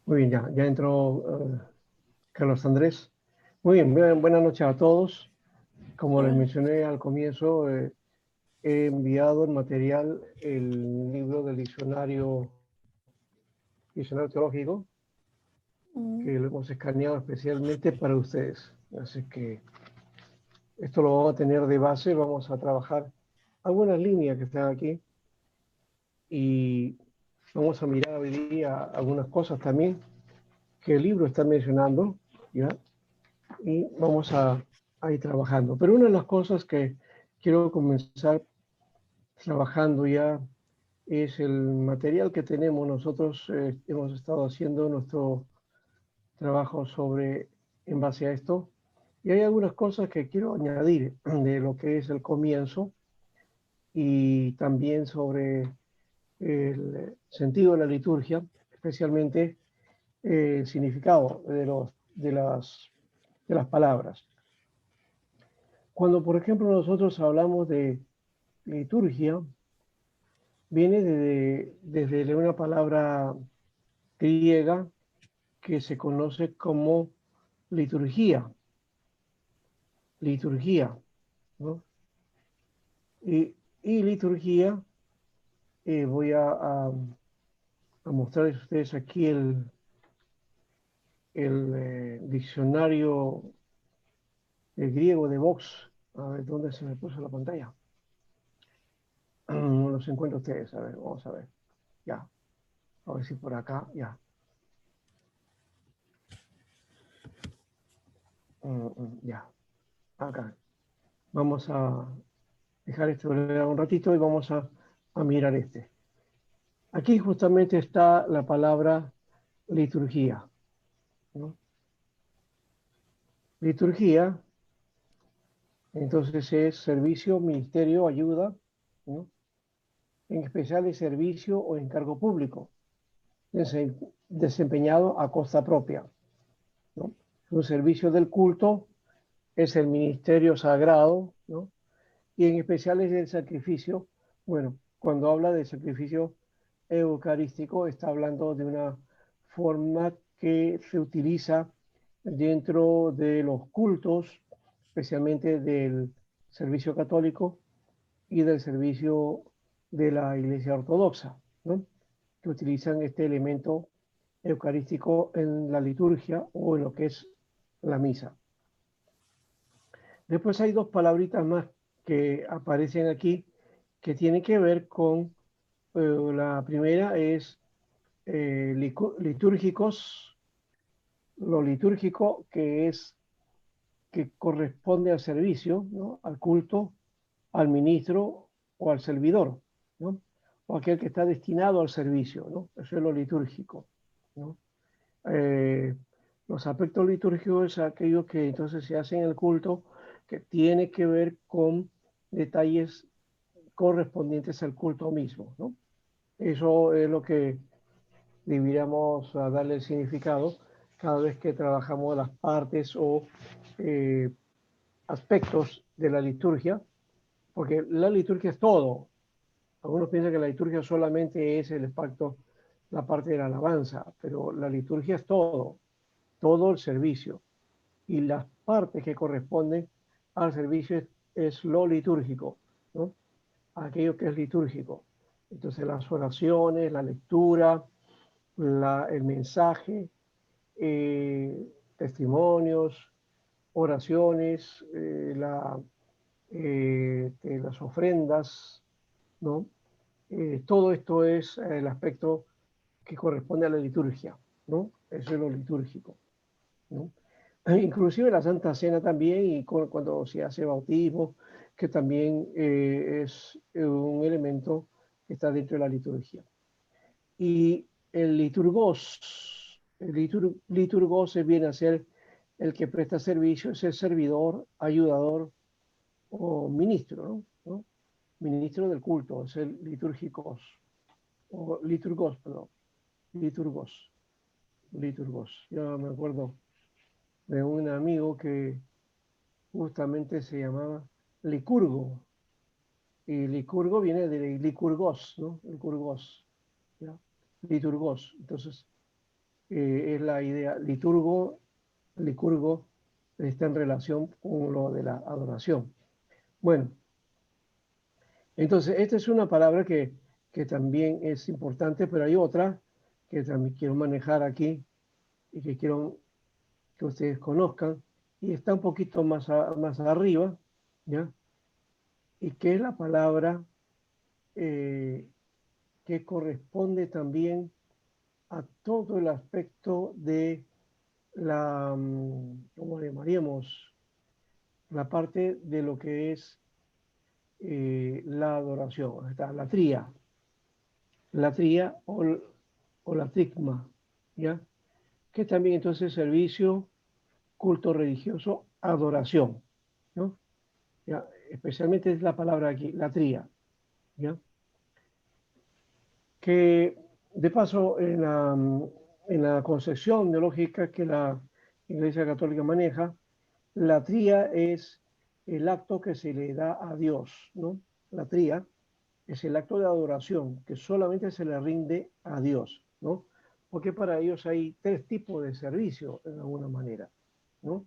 Muy bien, ya entró Carlos Andrés. Muy bien, buenas noches a todos. Como les Hola. mencioné al comienzo, he enviado el material, el libro del diccionario teológico, Mm. que lo hemos escaneado especialmente para ustedes. Así que esto lo vamos a tener de base, vamos a trabajar algunas líneas que están aquí y vamos a mirar hoy día algunas cosas también que el libro está mencionando, ¿ya? Y vamos a ir trabajando. Pero una de las cosas que quiero comenzar trabajando ya es el material que tenemos. Nosotros hemos estado haciendo nuestro trabajo sobre, en base a esto, y hay algunas cosas que quiero añadir de lo que es el comienzo y también sobre el sentido de la liturgia, especialmente el significado de las palabras. Cuando, por ejemplo, nosotros hablamos de liturgia, viene desde una palabra griega que se conoce como liturgia, liturgia, ¿no? Y liturgia, voy a mostrarles a ustedes aquí el diccionario griego de Vox. A ver, ¿dónde se me puso la pantalla? No los encuentro ustedes, a ver, vamos a ver, ya, a ver si por acá, ya. Ya, acá. Vamos a dejar esto un ratito y vamos a mirar este. Aquí justamente está la palabra liturgia, ¿no? Liturgia, entonces es servicio, ministerio, ayuda, ¿no? En especial de servicio o encargo público, desempeñado a costa propia, ¿no? Un servicio del culto es el ministerio sagrado, ¿no? Y en especial es el sacrificio. Bueno, cuando habla de sacrificio eucarístico, está hablando de una forma que se utiliza dentro de los cultos, especialmente del servicio católico y del servicio de la Iglesia Ortodoxa, ¿no? Que utilizan este elemento eucarístico en la liturgia o en lo que es la misa. Después hay dos palabritas más que aparecen aquí que tienen que ver con, la primera es litúrgicos, lo litúrgico que es que corresponde al servicio, ¿no? Al culto, al ministro o al servidor, ¿no? O aquel que está destinado al servicio, ¿no? Eso es lo litúrgico, ¿no? Eh, los aspectos litúrgicos es aquello que entonces se hace en el culto que tiene que ver con detalles correspondientes al culto mismo, ¿no? Eso es lo que deberíamos darle el significado cada vez que trabajamos las partes o eh, aspectos de la liturgia, porque la liturgia es todo. Algunos piensan que la liturgia solamente es el pacto, la parte de la alabanza, pero la liturgia es todo, todo el servicio. Y las partes que corresponden al servicio es lo litúrgico, ¿no? Aquello que es litúrgico. Entonces las oraciones, la lectura, el mensaje, eh, testimonios, oraciones, las ofrendas, ¿no? Todo esto es el aspecto que corresponde a la liturgia, ¿no? Eso es lo litúrgico, ¿no? Inclusive la Santa Cena también, y cuando se hace bautismo, que también es un elemento que está dentro de la liturgia. Y liturgos se viene a ser el que presta servicio, es el servidor, ayudador o ministro, ¿no? ¿No? Ministro del culto, es el litúrgicos, o liturgos, perdón, liturgos, liturgos. Ya me acuerdo de un amigo que justamente se llamaba Licurgo, y Licurgo viene de Licurgos, ¿no? Licurgos, ¿ya? Liturgos. Entonces, es la idea licurgo está en relación con lo de la adoración. Bueno, entonces esta es una palabra que también es importante, pero hay otra que también quiero manejar aquí y que quiero que ustedes conozcan, y está un poquito más arriba, ¿ya? Y que es la palabra que corresponde también a todo el aspecto de la, ¿cómo le llamaríamos? La parte de lo que es la adoración, está la tría o la trigma, ¿ya? Que también entonces servicio, culto religioso, adoración, ¿no? ¿Ya? Especialmente es la palabra aquí, la tría, ¿ya? Que de paso en la concepción teológica que la Iglesia Católica maneja, la tría es el acto que se le da a Dios, ¿no? La tría es el acto de adoración que solamente se le rinde a Dios, ¿no? Porque para ellos hay tres tipos de servicio, de alguna manera, ¿no?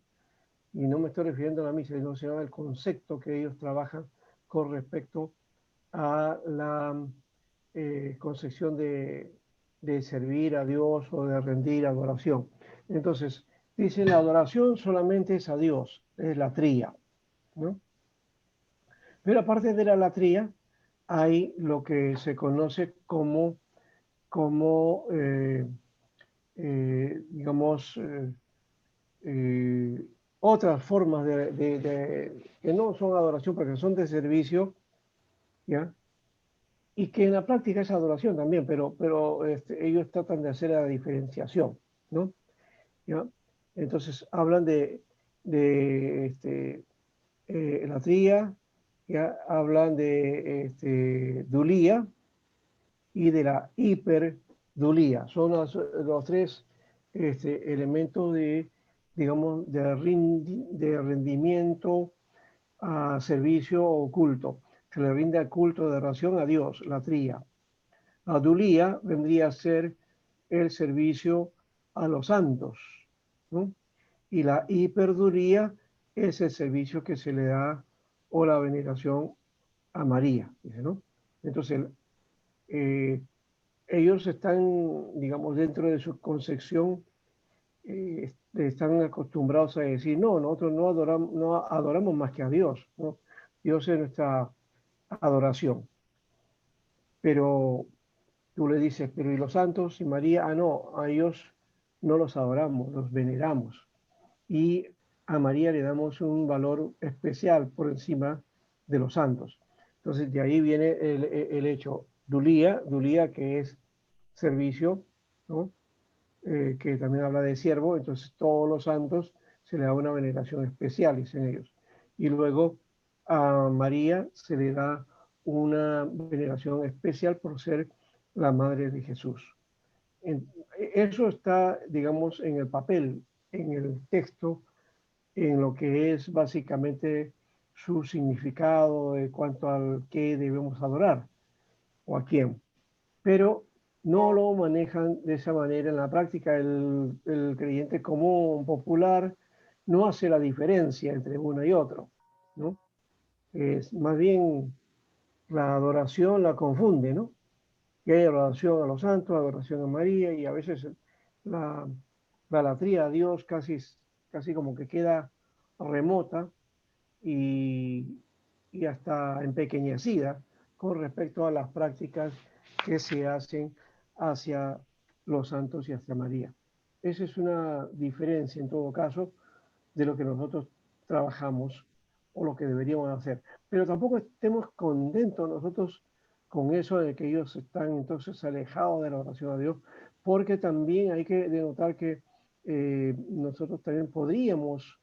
Y no me estoy refiriendo a la misa, sino al concepto que ellos trabajan con respecto a la concepción de servir a Dios o de rendir adoración. Entonces, dice la adoración solamente es a Dios, es la tría, ¿no? Pero aparte de la latría, hay lo que se conoce como digamos, otras formas que no son adoración, porque son de servicio, ¿ya? Y que en la práctica es adoración también, pero ellos tratan de hacer la diferenciación, ¿no? ¿Ya? Entonces hablan de la tría, ya hablan de dulía y de la hiperdulía. Son los tres elementos de, digamos, de rendimiento a servicio o culto. Se le rinde el culto de oración a Dios, la tría. La dulía vendría a ser el servicio a los santos, ¿no? Y la hiperdulía es el servicio que se le da o la veneración a María, dice, ¿no? Entonces, eh, ellos están, digamos, dentro de su concepción, están acostumbrados a decir, no, nosotros no adoramos más que a Dios, ¿no? Dios es nuestra adoración. Pero tú le dices, pero ¿y los santos y María? Ah, no, a ellos no los adoramos, los veneramos. Y a María le damos un valor especial por encima de los santos. Entonces, de ahí viene el hecho. Dulía, que es servicio, ¿no? Que también habla de siervo, entonces todos los santos se le da una veneración especial, dicen ellos. Y luego a María se le da una veneración especial por ser la madre de Jesús. Eso está, digamos, en el papel, en el texto, en lo que es básicamente su significado en cuanto al qué debemos adorar o a quién. Pero no lo manejan de esa manera en la práctica. El creyente común, popular, no hace la diferencia entre uno y otro, ¿no? Es más bien la adoración la confunde, ¿no? Y hay adoración a los santos, adoración a María, y a veces la, la latría a Dios casi como que queda remota y, y hasta empequeñecida con respecto a las prácticas que se hacen hacia los santos y hacia María. Esa es una diferencia en todo caso de lo que nosotros trabajamos o lo que deberíamos hacer. Pero tampoco estemos contentos nosotros con eso de que ellos están entonces alejados de la oración a Dios, porque también hay que denotar que nosotros también podríamos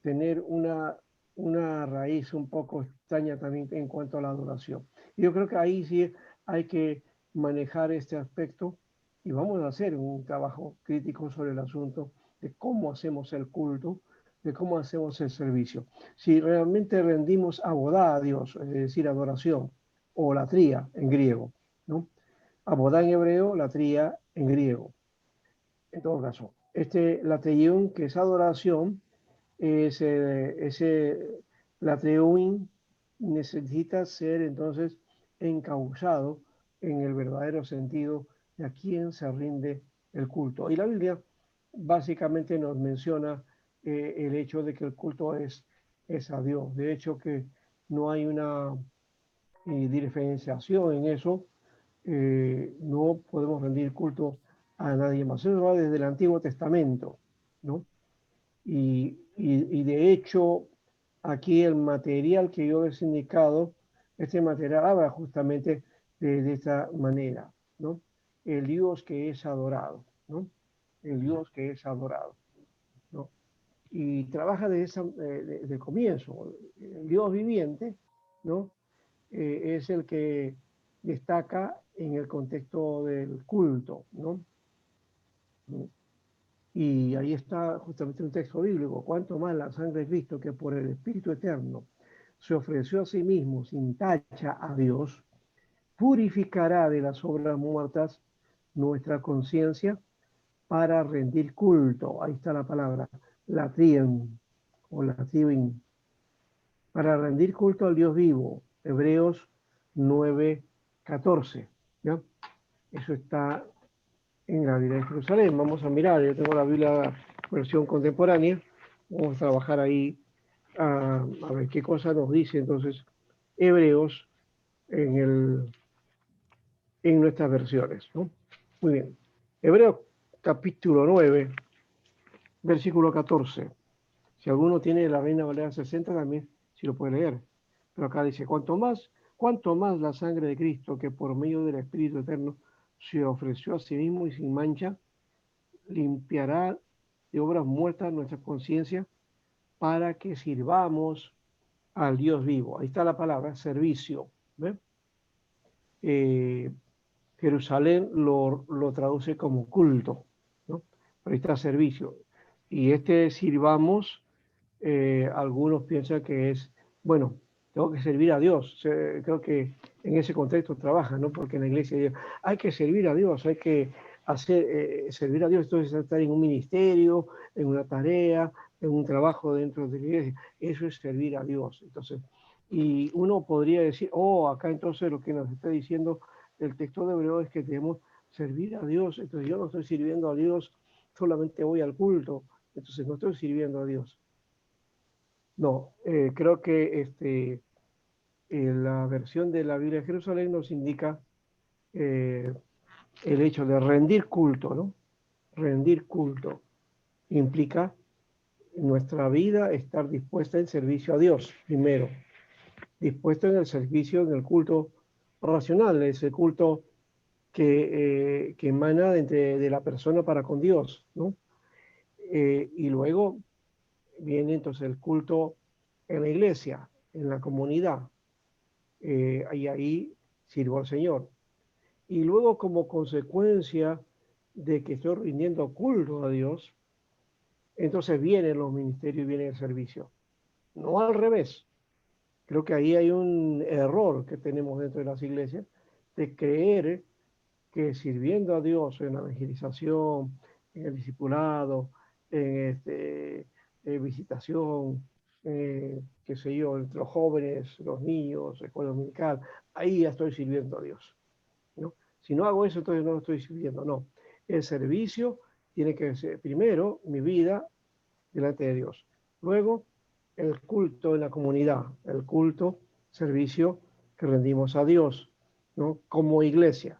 tener una raíz un poco extraña también en cuanto a la adoración. Yo creo que ahí sí hay que manejar este aspecto y vamos a hacer un trabajo crítico sobre el asunto de cómo hacemos el culto, de cómo hacemos el servicio. Si realmente rendimos abodá a Dios, es decir, adoración, o latría en griego, ¿no? Abodá en hebreo, latría en griego. En todo caso, lateión, que es adoración, ese lateión necesita ser entonces encauzado en el verdadero sentido de a quién se rinde el culto. Y la Biblia básicamente nos menciona el hecho de que el culto es a Dios. De hecho, que no hay una diferenciación en eso. No podemos rendir culto a nadie más. Eso va desde el Antiguo Testamento, ¿no? Y de hecho, aquí el material que yo les he indicado, este material habla justamente de esta manera, ¿no? El Dios que es adorado, ¿no? El Dios que es adorado, ¿no? Y trabaja desde el comienzo. El Dios viviente, ¿no? Es el que destaca en el contexto del culto, ¿no? Y ahí está justamente un texto bíblico. Cuanto más la sangre de Cristo, que por el Espíritu Eterno se ofreció a sí mismo sin tacha a Dios, purificará de las obras muertas nuestra conciencia para rendir culto. Ahí está la palabra, latrien o latrien, para rendir culto al Dios vivo. Hebreos 9:14. ¿Ya? Eso está en la Biblia de Jerusalén. Vamos a mirar, yo tengo la Biblia versión contemporánea. Vamos a trabajar ahí a ver qué cosa nos dice entonces Hebreos en nuestras versiones, ¿no? Muy bien. Hebreos capítulo 9, versículo 14. Si alguno tiene la Reina Valera 60 también, si lo puede leer. Pero acá dice, cuanto más la sangre de Cristo, que por medio del Espíritu Eterno se ofreció a sí mismo y sin mancha, limpiará de obras muertas nuestra conciencia para que sirvamos al Dios vivo. Ahí está la palabra, servicio. ¿Ve? Eh, Jerusalén lo traduce como culto, ¿no? Pero ahí está servicio. Y sirvamos, algunos piensan que es, bueno, tengo que servir a Dios. Creo que en ese contexto trabaja, ¿no? Porque en la iglesia hay que servir a Dios, hay que servir a Dios, entonces estar en un ministerio, en una tarea, en un trabajo dentro de la iglesia. Eso es servir a Dios. Entonces, y uno podría decir, oh, acá entonces lo que nos está diciendo el texto de Hebreo es que debemos servir a Dios. Entonces yo no estoy sirviendo a Dios, solamente voy al culto, entonces no estoy sirviendo a Dios. No, creo que la versión de la Biblia de Jerusalén nos indica eh, el hecho de rendir culto, ¿no? Rendir culto implica en nuestra vida estar dispuesta en servicio a Dios, primero, dispuesto en el servicio, en el culto racional, ese culto que emana de la persona para con Dios, ¿no? Y luego viene entonces el culto en la iglesia, en la comunidad, y ahí sirvo al Señor. Y luego como consecuencia de que estoy rindiendo culto a Dios, entonces vienen los ministerios y viene el servicio. No al revés. Creo que ahí hay un error que tenemos dentro de las iglesias de creer que sirviendo a Dios en la evangelización, en el discipulado, en visitación, qué sé yo, entre los jóvenes, los niños, escuela dominical, ahí ya estoy sirviendo a Dios, ¿no? Si no hago eso, entonces no lo estoy sirviendo, no. El servicio tiene que ser primero mi vida delante de Dios. Luego, el culto en la comunidad, el culto, servicio que rendimos a Dios, ¿no? Como iglesia.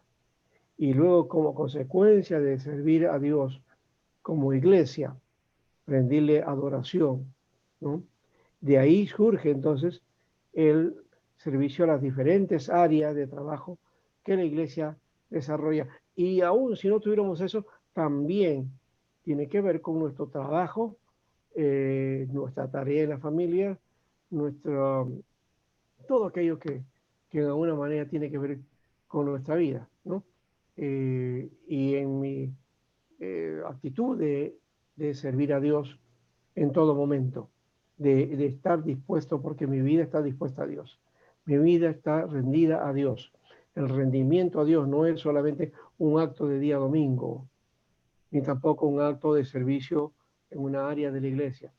Y luego, como consecuencia de servir a Dios como iglesia, rendirle adoración, ¿no? De ahí surge entonces el servicio a las diferentes áreas de trabajo que la iglesia desarrolla. Y aún si no tuviéramos eso, también tiene que ver con nuestro trabajo, nuestra tarea en la familia, nuestro, todo aquello que de alguna manera tiene que ver con nuestra vida, ¿no? Y en mi actitud de servir a Dios en todo momento, de estar dispuesto, porque mi vida está dispuesta a Dios, mi vida está rendida a Dios. El rendimiento a Dios no es solamente un acto de día domingo, ni tampoco un acto de servicio en una área de la iglesia.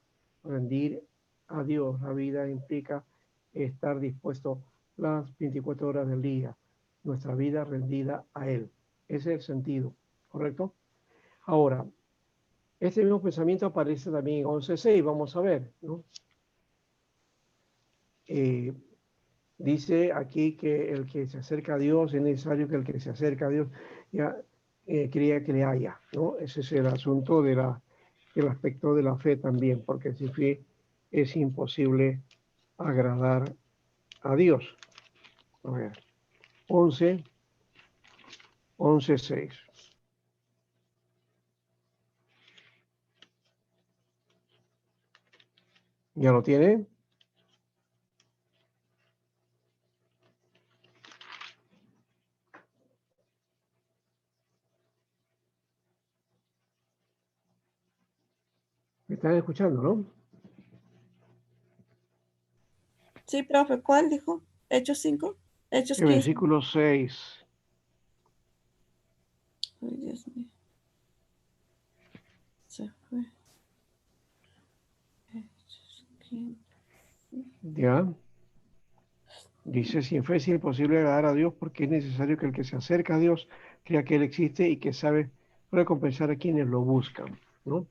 Rendir a Dios la vida implica estar dispuesto las 24 horas del día, nuestra vida rendida a Él. Ese es el sentido, ¿correcto? Ahora, este mismo pensamiento aparece también en 11.6, vamos a ver, ¿no? Dice aquí que el que se acerca a Dios, es necesario que el que se acerca a Dios ya crea que le haya, ¿no? Ese es el asunto del aspecto de la fe también, porque sin fe es imposible agradar a Dios. A ver, 11.6. ¿Ya lo tiene? ¿Me están escuchando, no? Sí, profe, ¿cuál dijo? Hechos 5, Hechos El 15. versículo 6. Ay, Dios mío. Se fue. Hechos 15. ¿Ya? Dice, sin fe es imposible agradar a Dios porque es necesario que el que se acerca a Dios crea que Él existe y que sabe recompensar a quienes lo buscan, ¿no?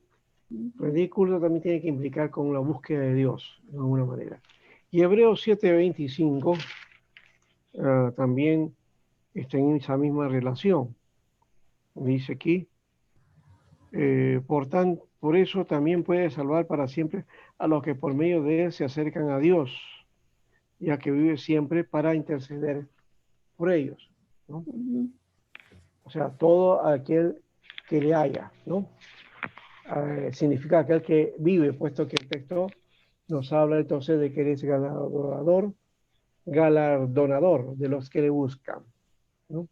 Rendir culto también tiene que implicar con la búsqueda de Dios, de alguna manera. Y Hebreos 7:25 también está en esa misma relación. Dice aquí, por eso también puede salvar para siempre a los que por medio de Él se acercan a Dios, ya que vive siempre para interceder por ellos, ¿no? O sea, todo aquel que le haya, ¿no? Significa aquel que vive, puesto que el texto nos habla entonces de que eres galardonador de los que le buscan, ¿no?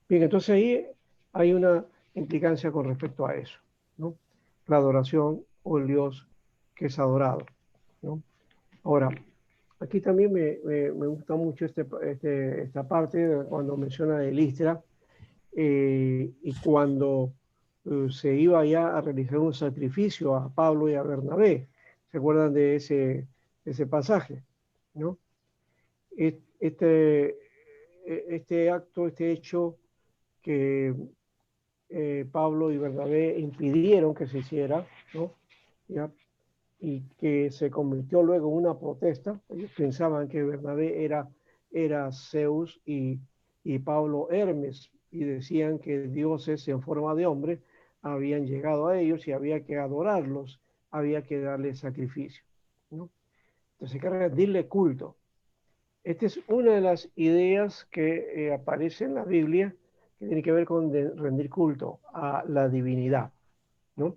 Bien, entonces ahí hay una implicancia con respecto a eso, ¿no? La adoración o el Dios que es adorado, ¿no? Ahora, aquí también me gusta mucho esta parte cuando menciona de Listra y cuando se iba ya a realizar un sacrificio a Pablo y a Bernabé. ¿Se acuerdan de ese pasaje? ¿No? Este, este acto, este hecho que Pablo y Bernabé impidieron que se hiciera, ¿no? ¿Ya? Y que se convirtió luego en una protesta. Ellos pensaban que Bernabé era Zeus y Pablo Hermes, y decían que dioses en forma de hombre habían llegado a ellos y había que adorarlos, había que darles sacrificio, ¿no? Entonces hay que rendirle culto. Esta es una de las ideas que aparece en la Biblia que tiene que ver con rendir culto a la divinidad, ¿no?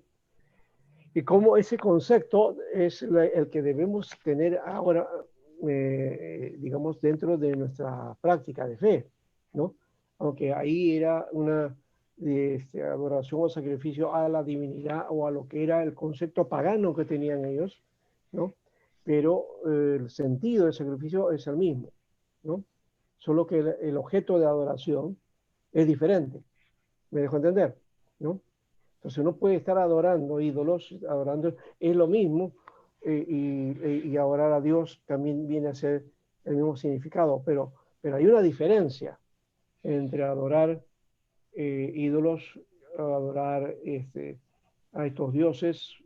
Y cómo ese concepto es el que debemos tener ahora, digamos, dentro de nuestra práctica de fe, ¿no? Aunque ahí era una adoración o sacrificio a la divinidad o a lo que era el concepto pagano que tenían ellos, ¿no? Pero el sentido del sacrificio es el mismo, ¿no? Solo que el objeto de adoración es diferente. ¿Me dejo entender? ¿No? Entonces uno puede estar adorando ídolos, adorando, es lo mismo, y adorar a Dios también viene a ser el mismo significado, pero hay una diferencia entre adorar ídolos, adorar a estos dioses,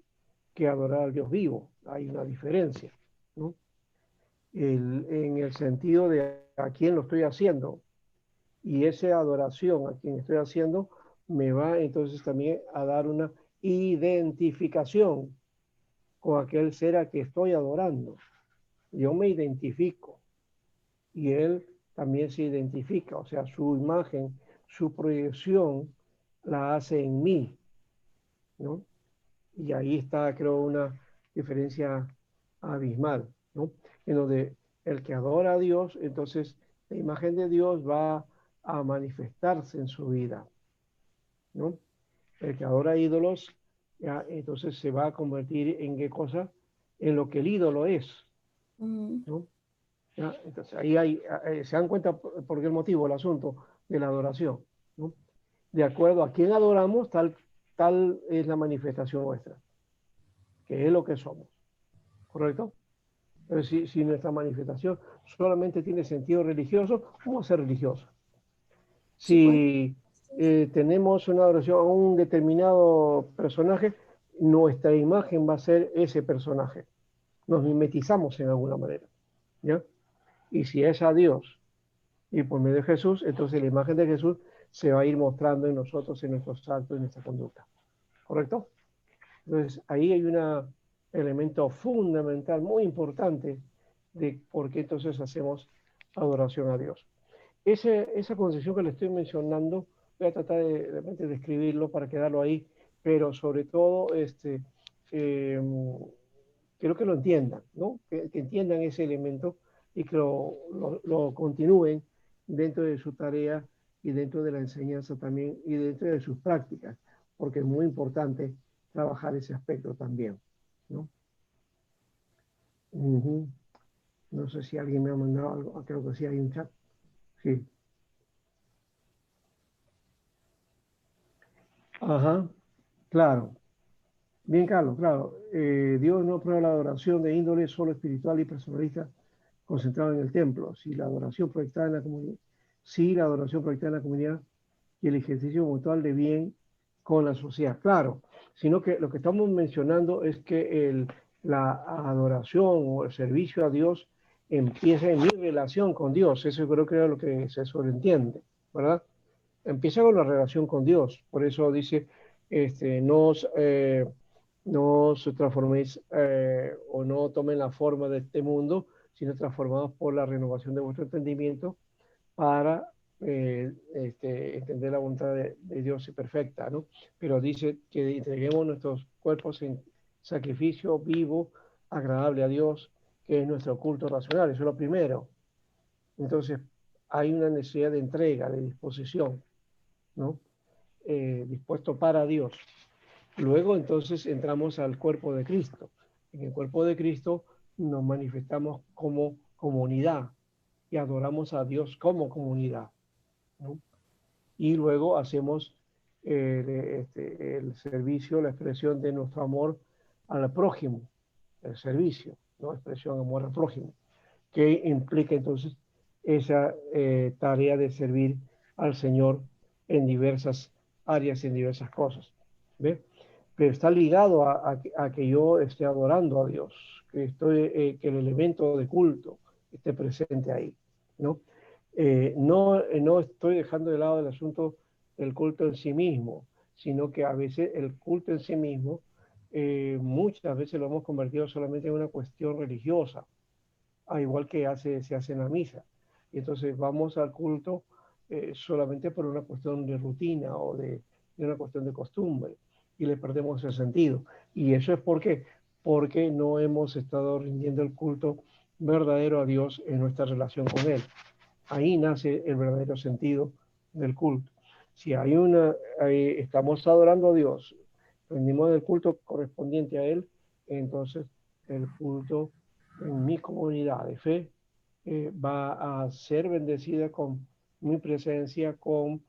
que adorar al Dios vivo. Hay una diferencia, ¿no? En el sentido de a quién lo estoy haciendo, y esa adoración a quien estoy haciendo me va entonces también a dar una identificación con aquel ser a que estoy adorando. Yo me identifico y él también se identifica, o sea, su imagen, su proyección la hace en mí, ¿no? Y ahí está, creo, una diferencia abismal, ¿no? En donde el que adora a Dios, entonces la imagen de Dios va a manifestarse en su vida, ¿no? El que adora ídolos, ya, entonces se va a convertir en qué cosa, en lo que el ídolo es, ¿no? ¿Ya? Entonces ahí se dan cuenta por qué el motivo, el asunto de la adoración, ¿no? De acuerdo a quién adoramos, tal tal es la manifestación nuestra, que es lo que somos, ¿correcto? Pero si nuestra manifestación solamente tiene sentido religioso, vamos a ser religiosos. Sí, pues. Si tenemos una adoración a un determinado personaje, nuestra imagen va a ser ese personaje. Nos mimetizamos en alguna manera, ¿ya? Y si es a Dios y por medio de Jesús, entonces la imagen de Jesús se va a ir mostrando en nosotros, en nuestros actos, en nuestra conducta. ¿Correcto? Entonces, ahí hay un elemento fundamental, muy importante, de por qué entonces hacemos adoración a Dios. Esa concepción que le estoy mencionando, voy a tratar de repente de escribirlo para quedarlo ahí, pero sobre todo, eh, quiero que lo entiendan, ¿no? Que entiendan ese elemento y que lo continúen dentro de su tarea y dentro de la enseñanza también y dentro de sus prácticas, porque es muy importante trabajar ese aspecto también, ¿no? Ujú. No sé si alguien me ha mandado algo, creo que sí hay un chat. Sí. Ajá, claro. Bien, Carlos, claro. Dios no prueba la adoración de índole solo espiritual y personalista concentrado en el templo. Si la adoración proyectada en la comunidad, sí, la adoración proyectada en la comunidad y el ejercicio mutual de bien con la sociedad. Claro, sino que lo que estamos mencionando es que la adoración o el servicio a Dios empieza en mi relación con Dios. Eso creo que es lo que se sobreentiende, ¿verdad? Empieza con la relación con Dios. Por eso dice, no os transforméis o no tomen la forma de este mundo, sino transformados por la renovación de vuestro entendimiento para entender la voluntad de Dios y perfecta, ¿no? Pero dice que entreguemos nuestros cuerpos en sacrificio vivo, agradable a Dios, que es nuestro culto racional. Eso es lo primero. Entonces, hay una necesidad de entrega, de disposición, ¿no? Dispuesto para Dios. Luego entonces entramos al cuerpo de Cristo. En el cuerpo de Cristo nos manifestamos como comunidad y adoramos a Dios como comunidad, ¿no? Y luego hacemos el servicio, la expresión de nuestro amor al prójimo, el servicio, ¿no? Expresión amor al prójimo, que implica entonces esa tarea de servir al Señor en diversas áreas, en diversas cosas. ¿Ve? Pero está ligado a que yo esté adorando a Dios, que el elemento de culto esté presente ahí, ¿no? No estoy dejando de lado el asunto del culto en sí mismo, sino que a veces el culto en sí mismo, muchas veces lo hemos convertido solamente en una cuestión religiosa, al igual que se hace en la misa. Y entonces vamos al culto solamente por una cuestión de rutina o de una cuestión de costumbre y le perdemos el sentido. Y eso es porque no hemos estado rindiendo el culto verdadero a Dios en nuestra relación con Él. Ahí nace el verdadero sentido del culto. Si estamos adorando a Dios, rendimos el culto correspondiente a Él, entonces el culto en mi comunidad de fe va a ser bendecida con mi presencia, con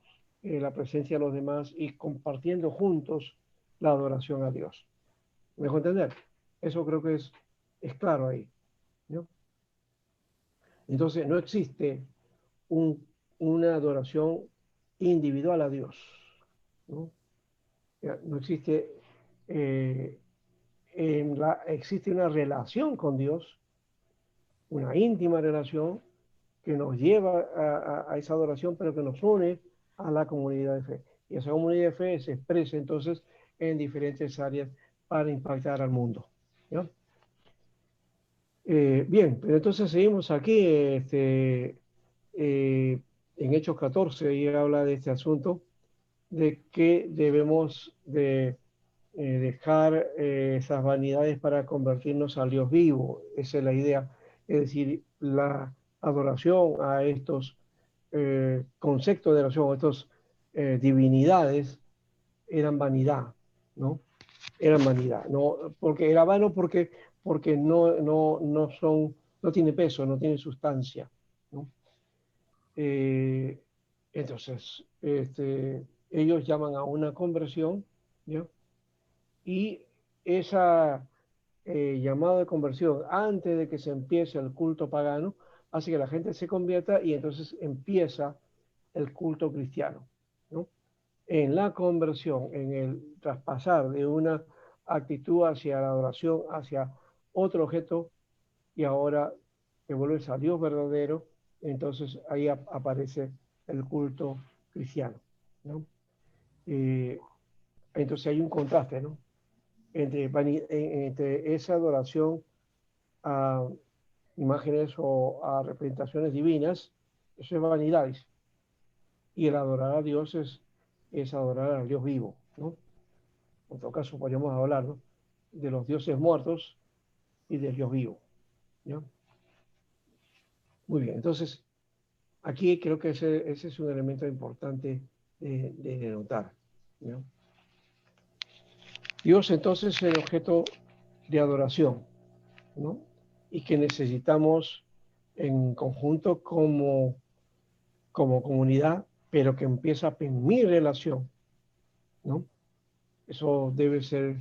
la presencia de los demás y compartiendo juntos la adoración a Dios. ¿Me dejo entender? Eso creo que es claro ahí, ¿no? Entonces no existe un, una adoración individual a Dios, ¿no? No existe, eh, existe una relación con Dios, una íntima relación que nos lleva a esa adoración, pero que nos une a la comunidad de fe. Y esa comunidad de fe se expresa entonces en diferentes áreas para impactar al mundo, ¿no? Bien, pero entonces seguimos aquí eh, en Hechos 14, y habla de este asunto, de que debemos de dejar esas vanidades para convertirnos al Dios vivo. Esa es la idea. Es decir, la adoración a estos conceptos de adoración, a estas divinidades, eran vanidad, ¿no? Eran vanidad, ¿no? Porque era vano porque no son, no tiene peso, no tiene sustancia, ¿no? Eh, entonces, ellos llaman a una conversión ¿ya? Y esa llamado de conversión antes de que se empiece el culto pagano hace que la gente se convierta y entonces empieza el culto cristiano, ¿no? En la conversión, en el traspasar de una actitud hacia la adoración, hacia otro objeto, y ahora te vuelves a Dios verdadero, entonces ahí aparece el culto cristiano, ¿no? Eh, entonces hay un contraste, ¿no? Entre esa adoración a imágenes o a representaciones divinas, eso es vanidad, y el adorar a Dios es adorar al Dios vivo, ¿no? En todo caso, podríamos hablar, ¿no?, de los dioses muertos y del Dios vivo, ¿no? Muy bien, entonces aquí creo que ese es un elemento importante de notar, ¿no? Dios entonces es el objeto de adoración, ¿no? Y que necesitamos en conjunto como comunidad, pero que empieza en mi relación, ¿no? Eso debe ser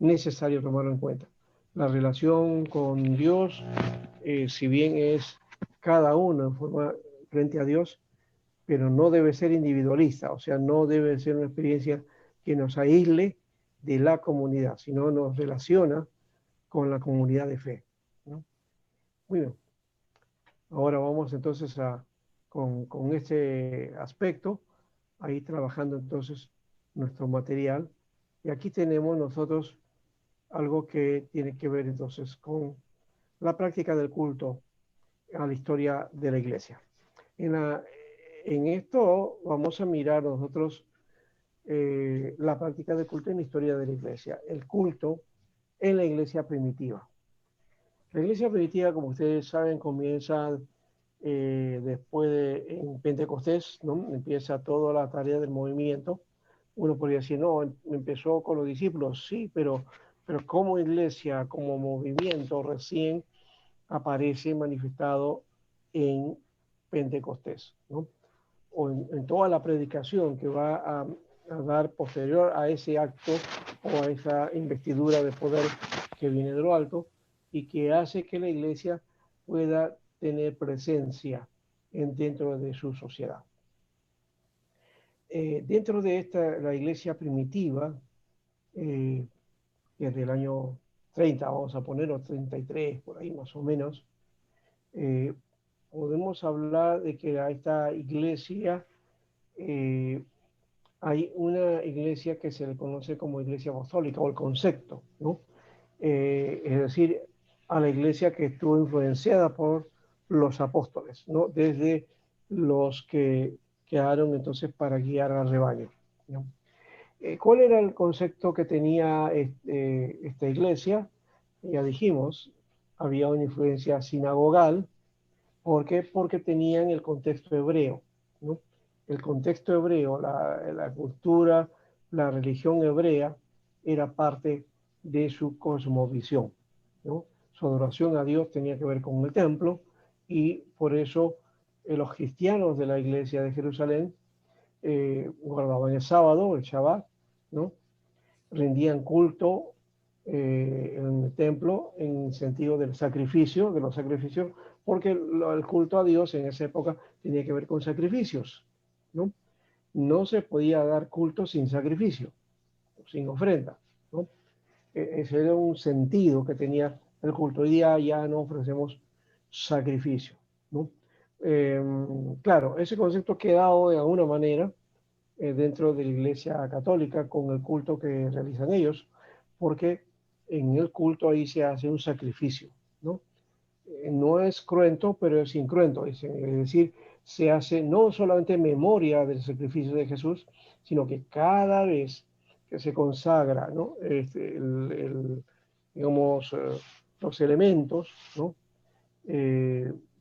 necesario tomarlo en cuenta. La relación con Dios, si bien es cada uno en forma frente a Dios, pero no debe ser individualista, o sea, no debe ser una experiencia que nos aísle de la comunidad, sino nos relaciona con la comunidad de fe, ¿no? Muy bien. Ahora vamos entonces con este aspecto, ahí trabajando entonces nuestro material. Y aquí tenemos nosotros algo que tiene que ver entonces con la práctica del culto a la historia de la iglesia. En esto vamos a mirar nosotros la práctica del culto en la historia de la iglesia, el culto en la iglesia primitiva. La iglesia primitiva, como ustedes saben, comienza después en Pentecostés, ¿no? Empieza toda la tarea del movimiento. Uno podría decir, no, empezó con los discípulos, sí, pero como iglesia, como movimiento, recién aparece manifestado en Pentecostés, ¿no? O en toda la predicación que va a dar posterior a ese acto o a esa investidura de poder que viene de lo alto y que hace que la iglesia pueda tener presencia dentro de su sociedad. Dentro de la iglesia primitiva, desde el año 30, vamos a poner, o 33, por ahí más o menos, podemos hablar de que a esta iglesia hay una iglesia que se le conoce como iglesia apostólica o el concepto, ¿no? Es decir, a la iglesia que estuvo influenciada por los apóstoles, ¿no? Desde los que quedaron entonces para guiar al rebaño, ¿no? ¿Cuál era el concepto que tenía esta iglesia? Ya dijimos, había una influencia sinagogal. ¿Por qué? Porque tenían el contexto hebreo, ¿no? El contexto hebreo, la cultura, la religión hebrea era parte de su cosmovisión, ¿no? Su adoración a Dios tenía que ver con el templo y por eso los cristianos de la iglesia de Jerusalén guardaban el sábado, el Shabbat, ¿no? Rendían culto en el templo en sentido del sacrificio, de los sacrificios, porque el culto a Dios en esa época tenía que ver con sacrificios, ¿no? No se podía dar culto sin sacrificio, sin ofrenda, ¿no? Ese era un sentido que tenía el culto. Hoy día ya no ofrecemos sacrificio, ¿no? Claro, ese concepto ha quedado de alguna manera dentro de la Iglesia Católica con el culto que realizan ellos, porque en el culto ahí se hace un sacrificio, ¿no? No es cruento, pero es incruento, es decir, se hace no solamente memoria del sacrificio de Jesús, sino que cada vez que se consagra, ¿no?, digamos, los elementos, ¿no?,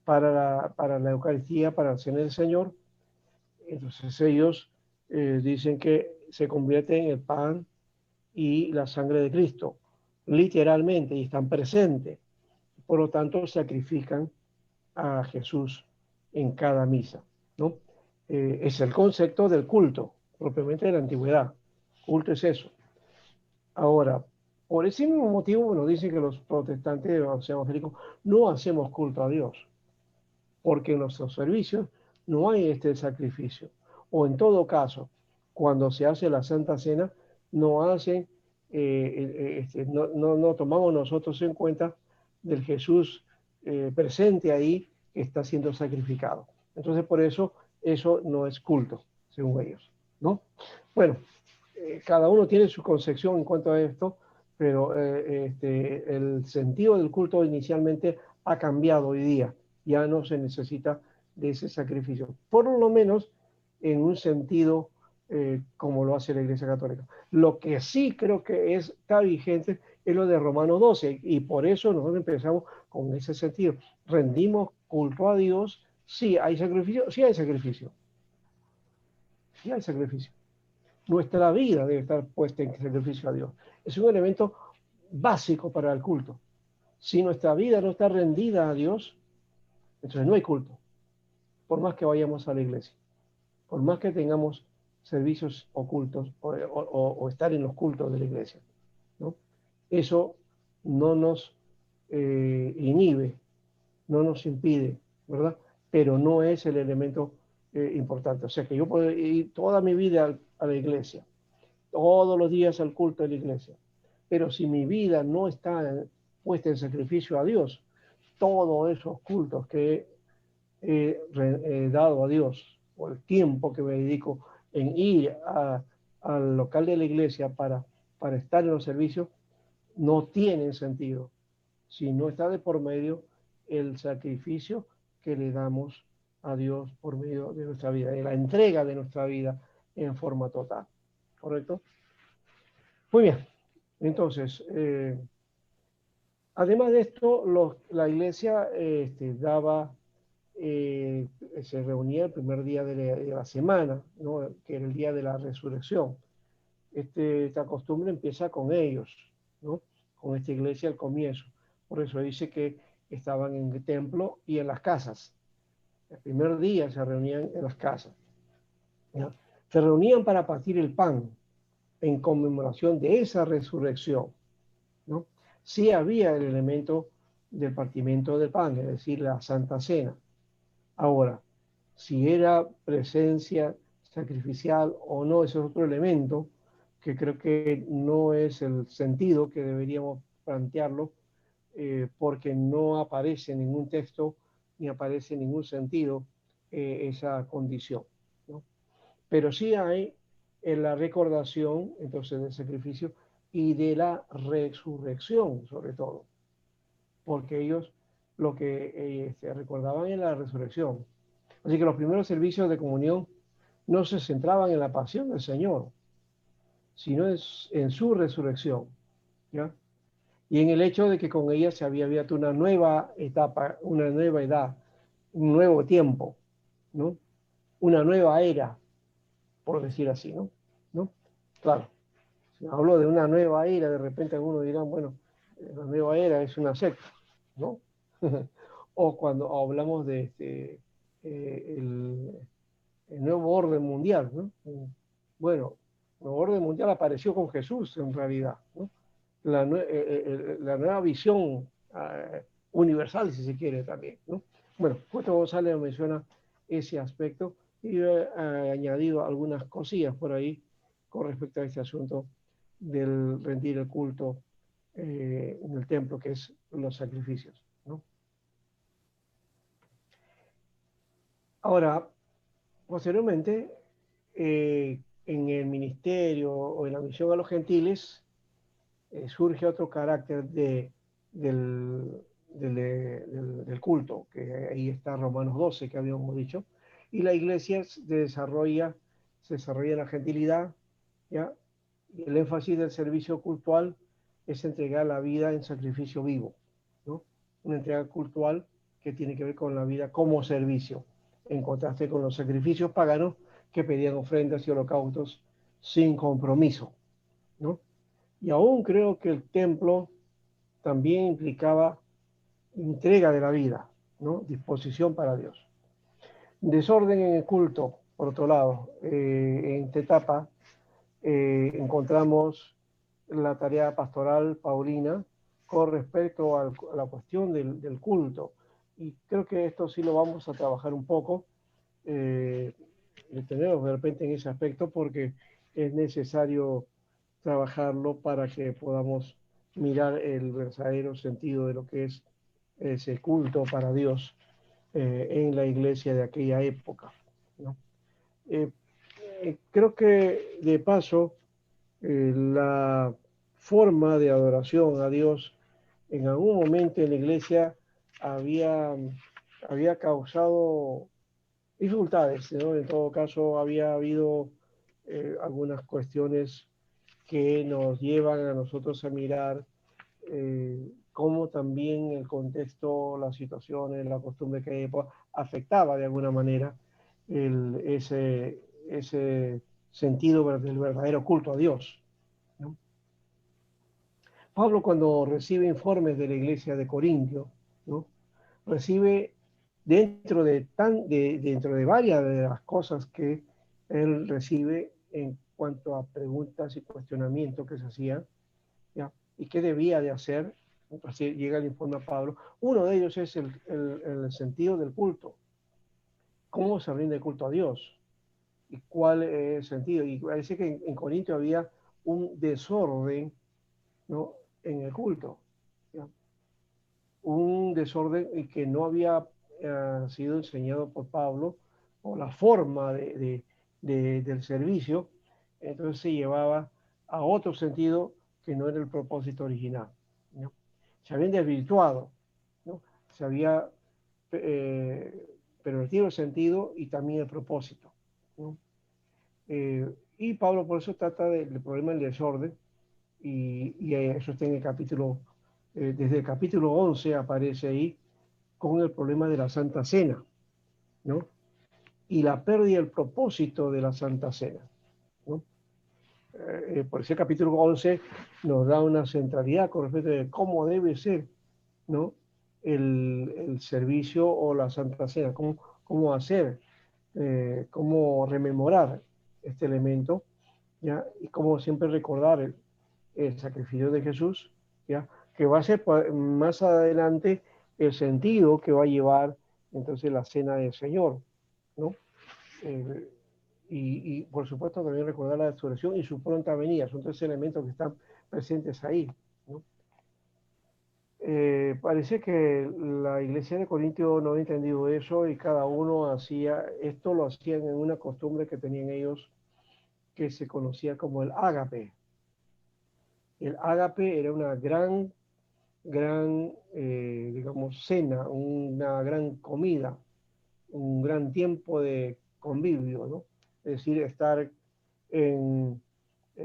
para la Eucaristía, para la Cena del Señor, entonces ellos dicen que se convierte en el pan y la sangre de Cristo, literalmente, y están presentes. Por lo tanto, sacrifican a Jesús en cada misa, ¿no? Es el concepto del culto, propiamente de la antigüedad. Culto es eso, Ahora, por ese mismo motivo nos dicen que los protestantes, los evangélicos, no hacemos culto a Dios, porque en nuestros servicios no hay este sacrificio. O en todo caso, cuando se hace la Santa Cena, no hacen, no tomamos nosotros en cuenta del Jesús presente ahí que está siendo sacrificado. Entonces, por eso no es culto, según ellos, ¿no? Bueno, cada uno tiene su concepción en cuanto a esto, pero el sentido del culto inicialmente ha cambiado hoy día. Ya no se necesita de ese sacrificio, por lo menos en un sentido como lo hace la Iglesia Católica. Lo que sí creo que está vigente es lo de Romanos 12, y por eso nosotros empezamos con ese sentido. Rendimos culto a Dios, sí hay sacrificio, sí hay sacrificio, sí hay sacrificio. Nuestra vida debe estar puesta en sacrificio a Dios. Es un elemento básico para el culto. Si nuestra vida no está rendida a Dios, entonces no hay culto. Por más que vayamos a la iglesia, por más que tengamos servicios ocultos o estar en los cultos de la iglesia, ¿no? Eso no nos inhibe, no nos impide, ¿verdad? Pero no es el elemento importante. O sea que yo puedo ir toda mi vida a la iglesia, todos los días al culto de la iglesia. Pero si mi vida no está puesta en sacrificio a Dios, todos esos cultos que he dado a Dios, o el tiempo que me dedico en ir al local de la iglesia para estar en los servicios, no tienen sentido si no está de por medio el sacrificio que le damos a Dios por medio de nuestra vida, de la entrega de nuestra vida en forma total. ¿Correcto? Muy bien, entonces, además de esto, la iglesia daba, se reunía el primer día de la semana, ¿no? Que era el día de la resurrección. Esta costumbre empieza con ellos, ¿no? Con esta iglesia al comienzo. Por eso dice que estaban en el templo y en las casas. El primer día se reunían en las casas, ¿ya? Se reunían para partir el pan en conmemoración de esa resurrección, ¿no? Sí había el elemento del partimiento del pan, es decir, la Santa Cena. Ahora, si era presencia sacrificial o no, ese es otro elemento que creo que no es el sentido que deberíamos plantearlo, porque no aparece en ningún texto ni aparece en ningún sentido esa condición, ¿no? Pero sí hay en la recordación, entonces, del sacrificio y de la resurrección, sobre todo, porque ellos lo que recordaban en la resurrección. Así que los primeros servicios de comunión no se centraban en la pasión del Señor, sino en su resurrección, ¿ya? Y en el hecho de que con ella se había abierto una nueva etapa, una nueva edad, un nuevo tiempo, ¿no? Una nueva era, por decir así, ¿no? ¿No? Claro, si hablo de una nueva era, de repente algunos dirán, bueno, la nueva era es una secta, ¿no? O cuando hablamos de el nuevo orden mundial, ¿no? Bueno, el nuevo orden mundial apareció con Jesús en realidad, ¿no? La nueva visión universal, si se quiere también, ¿no? Bueno, Justo González menciona ese aspecto y he añadido algunas cosillas por ahí con respecto a este asunto del rendir el culto en el templo, que es los sacrificios, ¿no? Ahora, posteriormente, en el ministerio o en la misión a los gentiles, surge otro carácter del culto, que ahí está Romanos 12, que habíamos dicho, y la iglesia se desarrolla en la gentilidad, ¿ya? Y el énfasis del servicio cultual es entregar la vida en sacrificio vivo, ¿no? Una entrega cultual que tiene que ver con la vida como servicio, en contraste con los sacrificios paganos que pedían ofrendas y holocaustos sin compromiso, ¿no? Y aún creo que el templo también implicaba entrega de la vida, ¿no? Disposición para Dios. Desorden en el culto, por otro lado, en esta etapa encontramos la tarea pastoral paulina con respecto a la cuestión del culto. Y creo que esto sí lo vamos a trabajar un poco, detenernos de repente en ese aspecto, porque es necesario trabajarlo para que podamos mirar el verdadero sentido de lo que es ese culto para Dios en la iglesia de aquella época, ¿no? Eh, Creo que de paso la forma de adoración a Dios en algún momento en la iglesia había, había causado dificultades, ¿no? En todo caso, había habido algunas cuestiones que nos llevan a nosotros a mirar cómo también el contexto, las situaciones, la costumbre que afectaba de alguna manera ese sentido del verdadero culto a Dios, ¿no? Pablo, cuando recibe informes de la iglesia de Corintio, ¿no? Recibe dentro de varias de las cosas que él recibe en cuanto a preguntas y cuestionamientos que se hacían, ¿ya? Y qué debía de hacer. Entonces llega el informe a Pablo. Uno de ellos es el sentido del culto. ¿Cómo se rinde culto a Dios? ¿Y cuál es el sentido? Y parece que en Corintio había un desorden, ¿no? En el culto, ¿ya? Un desorden y que no había sido enseñado por Pablo, o la forma del servicio, entonces se llevaba a otro sentido que no era el propósito original, ¿no? Se habían desvirtuado, ¿no? Se había pervertido el sentido y también el propósito, ¿no? Y Pablo por eso trata del problema del desorden, y eso está en el capítulo, desde el capítulo 11 aparece ahí con el problema de la Santa Cena, ¿no? Y la pérdida del propósito de la Santa Cena, ¿no? Por ese capítulo 11 nos da una centralidad con respecto de cómo debe ser, ¿no? El servicio o la Santa Cena, cómo hacer, cómo rememorar este elemento, ¿ya? Y cómo siempre recordar el sacrificio de Jesús, ¿ya? Que va a ser más adelante el sentido que va a llevar entonces la cena del Señor, ¿no? Eh, por supuesto también recordar la resurrección y su pronta venida, son tres elementos que están presentes ahí, ¿no? Parece que la iglesia de Corintio no había entendido eso y cada uno hacía, esto lo hacían en una costumbre que tenían ellos que se conocía como el ágape. El ágape era una digamos, cena, una gran comida, un gran tiempo de convivio, ¿no? Es decir, estar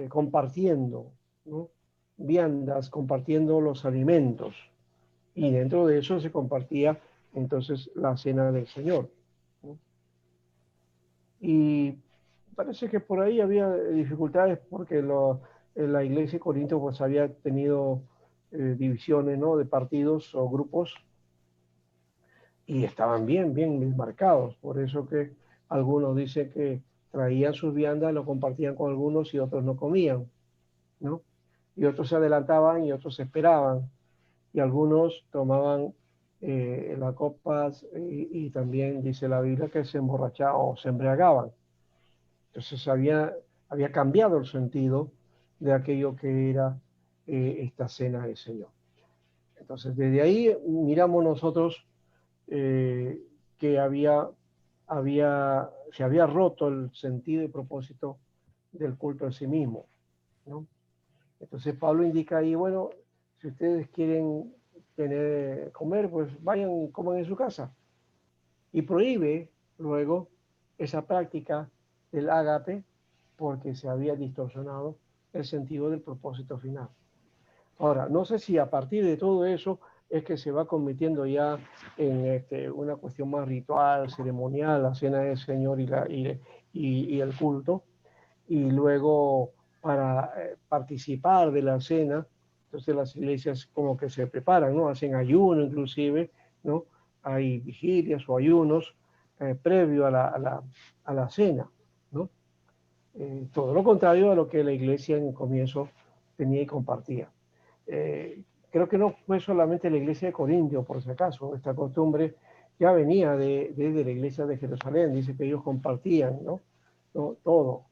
compartiendo, ¿no? Viandas, compartiendo los alimentos. Y dentro de eso se compartía entonces la cena del Señor, ¿no? Y parece que por ahí había dificultades porque en la iglesia de Corinto pues había tenido divisiones, ¿no? De partidos o grupos, y estaban bien marcados. Por eso que algunos dicen que traían sus viandas, lo compartían con algunos y otros no comían, ¿no? Y otros se adelantaban y otros esperaban. Y algunos tomaban las copas y también dice la Biblia que se emborrachaban o se embriagaban. Entonces había cambiado el sentido de aquello que era esta cena del Señor. Entonces desde ahí miramos nosotros que se había roto el sentido y propósito del culto en sí mismo, ¿no? Entonces Pablo indica ahí, bueno, si ustedes quieren comer, pues vayan, coman en su casa. Y prohíbe luego esa práctica del ágape porque se había distorsionado el sentido del propósito final. Ahora, no sé si a partir de todo eso es que se va convirtiendo ya en una cuestión más ritual, ceremonial, la cena del Señor y el culto, y luego para participar de la cena, entonces las iglesias como que se preparan, ¿no? Hacen ayuno inclusive, ¿no? Hay vigilias o ayunos previo a la cena, ¿no? Todo lo contrario a lo que la iglesia en el comienzo tenía y compartía. Creo que no fue solamente la iglesia de Corintio, por si acaso, esta costumbre ya venía desde la iglesia de Jerusalén, dice que ellos compartían, ¿no? Todo,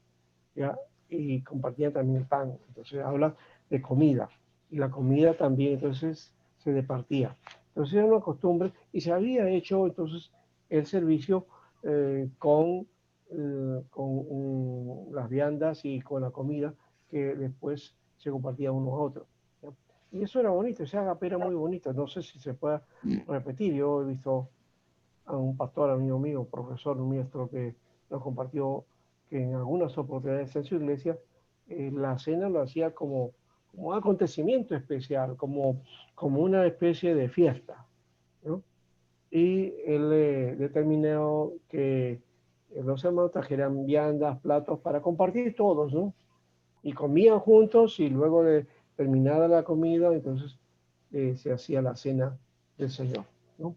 ¿ya? Y compartían también el pan, entonces habla de comida, y la comida también entonces se departía. Entonces era una costumbre, y se había hecho entonces el servicio con las viandas y con la comida que después se compartía unos a otros, ¿ya? Y eso era bonito, ese agape era muy bonito, no sé si se puede repetir. Yo he visto a un pastor amigo mío, profesor nuestro, que nos compartió que en algunas oportunidades en su iglesia la cena lo hacía como un acontecimiento especial, como una especie de fiesta, ¿no? Y él determinó que los hermanos trajeran viandas, platos para compartir todos, ¿no? Y comían juntos y luego de terminada la comida, entonces se hacía la cena del Señor, ¿no?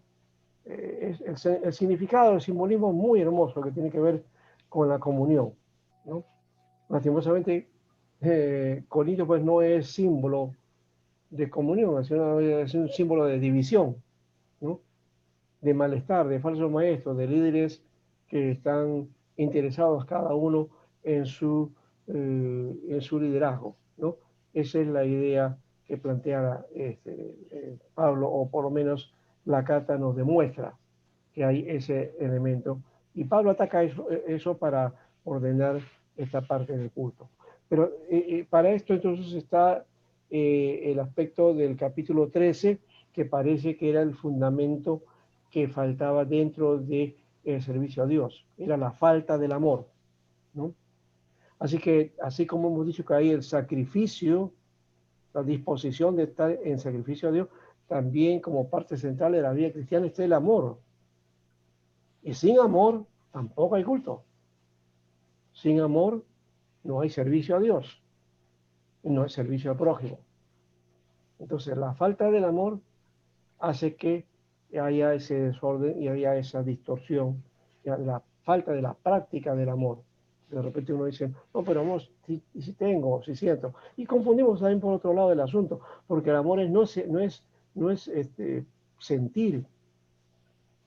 El significado, el simbolismo es muy hermoso que tiene que ver con la comunión, ¿no? Lastimosamente, Corinto pues no es símbolo de comunión, es un símbolo de división, ¿no? De malestar, de falsos maestros, de líderes que están interesados cada uno en su liderazgo, ¿no? Esa es la idea que plantea Pablo, o por lo menos la carta nos demuestra que hay ese elemento. Y Pablo ataca eso para ordenar esta parte del culto. Pero para esto entonces está el aspecto del capítulo 13, que parece que era el fundamento que faltaba dentro del servicio a Dios. Era la falta del amor, ¿no? Así que, así como hemos dicho que hay el sacrificio, la disposición de estar en sacrificio a Dios, también como parte central de la vida cristiana está el amor. Y sin amor tampoco hay culto. Sin amor no hay servicio a Dios. Y no hay servicio al prójimo. Entonces la falta del amor hace que haya ese desorden y haya esa distorsión, la falta de la práctica del amor. De repente uno dice, no, pero amor, si tengo, si siento. Y confundimos también por otro lado el asunto, porque el amor no es sentir,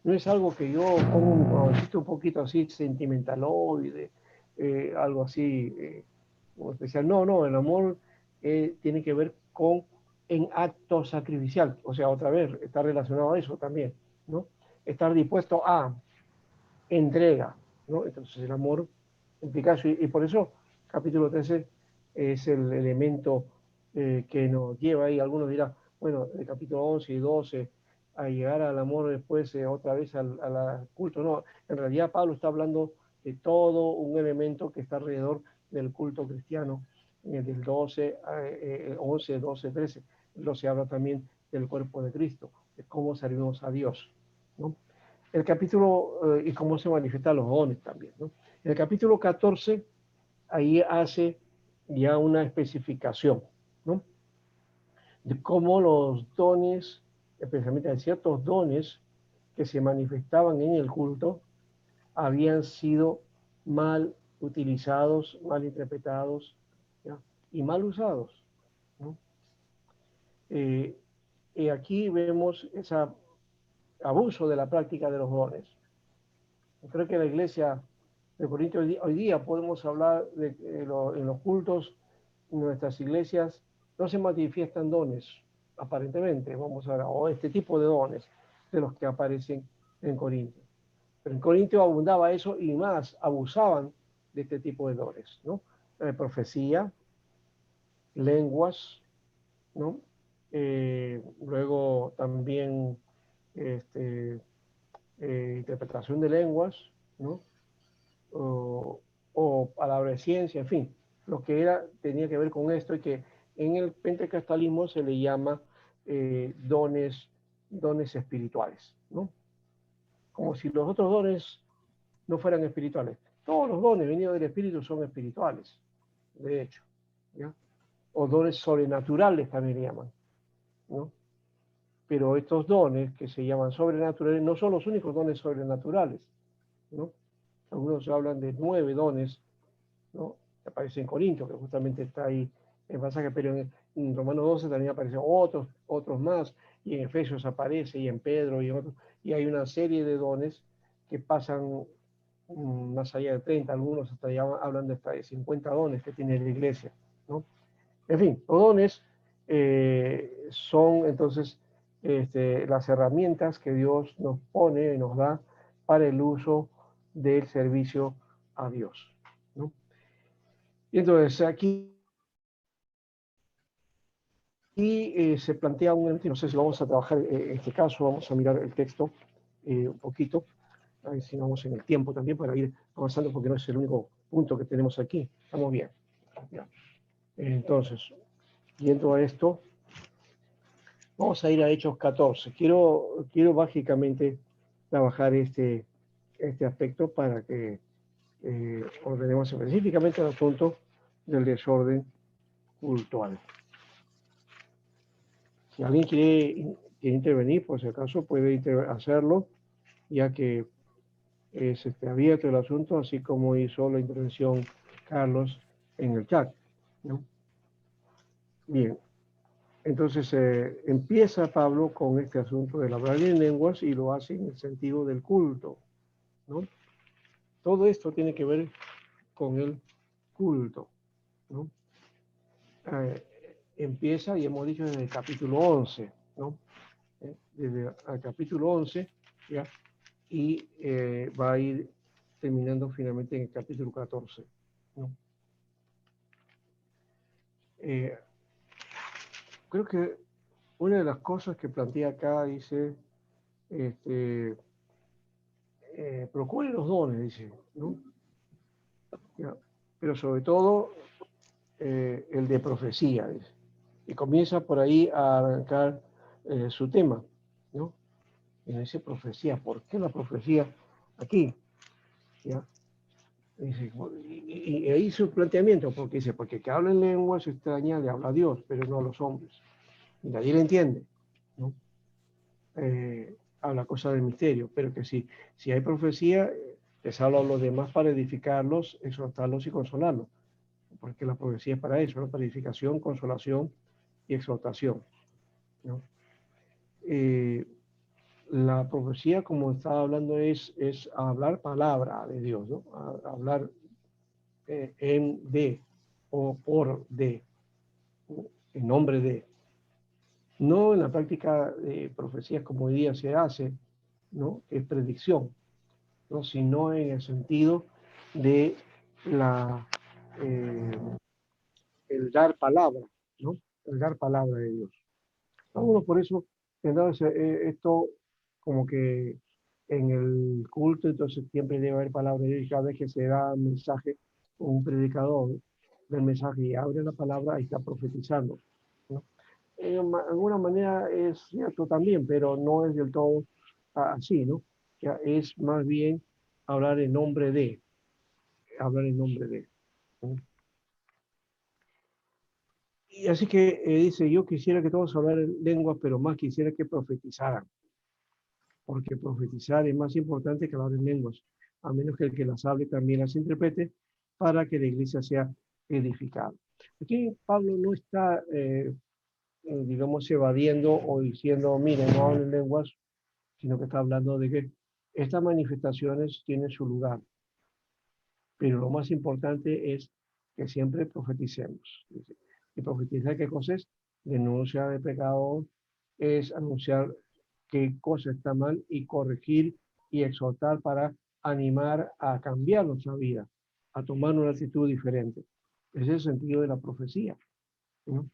no es algo que yo pongo un poquito así sentimentaloide, algo así como especial. No, el amor tiene que ver con en acto sacrificial, o sea, otra vez está relacionado a eso también, ¿no? Estar dispuesto a entrega, ¿no? Entonces el amor implica eso, y por eso capítulo 13 es el elemento que nos lleva ahí. Algunos dirán, bueno, el capítulo 11 y 12 a llegar al amor después otra vez al culto. No, en realidad Pablo está hablando de todo un elemento que está alrededor del culto cristiano, del 12, 11, 12, 13. Lo se habla también del cuerpo de Cristo, de cómo servimos a Dios, ¿no? El capítulo, y cómo se manifiestan los dones también, ¿no? En el capítulo 14, ahí hace ya una especificación, ¿no? De cómo los dones, especialmente de ciertos dones que se manifestaban en el culto, habían sido mal utilizados, mal interpretados, ¿ya? Y mal usados, ¿no? Y aquí vemos ese abuso de la práctica de los dones. Creo que la iglesia de Corinto hoy día podemos hablar de que en los cultos, en nuestras iglesias, no se manifiestan dones, aparentemente, vamos a ver, o este tipo de dones de los que aparecen en Corinto. Pero en Corinto abundaba eso y más, abusaban de este tipo de dones, ¿no? Profecía, lenguas, ¿no? Luego también este, interpretación de lenguas, ¿no? O palabra de ciencia, en fin, lo que era tenía que ver con esto, y que en el pentecostalismo se le llama dones espirituales, ¿no? Como si los otros dones no fueran espirituales. Todos los dones venidos del Espíritu son espirituales, de hecho, ¿ya? O dones sobrenaturales también le llaman, ¿no? Pero estos dones que se llaman sobrenaturales no son los únicos dones sobrenaturales, ¿no? Algunos hablan de 9 dones, ¿no? Que aparece en Corinto, que justamente está ahí El pasaje, pero en Romanos 12 también aparecen otros más, y en Efesios aparece, y en Pedro, y en otros, y hay una serie de dones que pasan más allá de 30, algunos hasta ya hablan de hasta de 50 dones que tiene la iglesia, ¿no? En fin, los dones son entonces las herramientas que Dios nos pone y nos da para el uso del servicio a Dios, ¿no? Y entonces aquí se plantea no sé si vamos a trabajar en este caso, vamos a mirar el texto un poquito, a ver si vamos en el tiempo también para ir avanzando, porque no es el único punto que tenemos aquí. Estamos bien. Ya. Entonces, yendo a esto, vamos a ir a Hechos 14. Quiero básicamente trabajar este aspecto para que ordenemos específicamente el asunto del desorden cultural. Si alguien quiere intervenir, por si acaso, puede hacerlo, ya que es abierto el asunto, así como hizo la intervención Carlos en el chat, ¿no? Bien, entonces empieza Pablo con este asunto del hablar en lenguas y lo hace en el sentido del culto, ¿no? Todo esto tiene que ver con el culto, ¿no? Empieza, y hemos dicho, desde el capítulo 11, ¿no? Desde el capítulo 11, ¿ya? Y va a ir terminando finalmente en el capítulo 14, ¿no? Creo que una de las cosas que plantea acá dice, procure los dones, dice, ¿no? Ya. Pero sobre todo el de profecía, dice. Y comienza por ahí a arrancar su tema, ¿no? Y dice profecía, ¿por qué la profecía aquí? ¿Ya? Y ahí su planteamiento, porque dice, porque que habla en lenguas extrañas le habla a Dios, pero no a los hombres. Y nadie le entiende, ¿no? Habla cosas del misterio, pero que si hay profecía, les habla a los demás para edificarlos, exhortarlos y consolarlos, porque la profecía es para eso, ¿no? Para edificación, consolación y exhortación, ¿no? La profecía, como estaba hablando, es hablar palabra de Dios, ¿no? Hablar en de o por de, en nombre de. No en la práctica de profecías como hoy día se hace, ¿no? Es predicción, ¿no? Sino en el sentido de la, eh, el dar palabra, ¿no? El dar palabra de Dios. Algunos por eso tendrán esto como que en el culto, entonces siempre debe haber palabra de Dios, y cada vez que se da un mensaje o un predicador del mensaje y abre la palabra, ahí está profetizando, ¿no? De alguna manera es cierto también, pero no es del todo así, ¿no? Ya es más bien hablar en nombre de, hablar en nombre de, ¿no? Y así que dice, yo quisiera que todos hablaran lenguas, pero más quisiera que profetizaran, porque profetizar es más importante que hablar en lenguas, a menos que el que las hable también las interprete, para que la iglesia sea edificada. Aquí Pablo no está, digamos, evadiendo o diciendo, miren, no hablen lenguas, sino que está hablando de que estas manifestaciones tienen su lugar, pero lo más importante es que siempre profeticemos. ¿Y profetizar qué cosa es? Denuncia de pecado, es anunciar qué cosa está mal y corregir y exhortar para animar a cambiar nuestra vida, a tomar una actitud diferente. Ese es el sentido de la profecía, ¿no?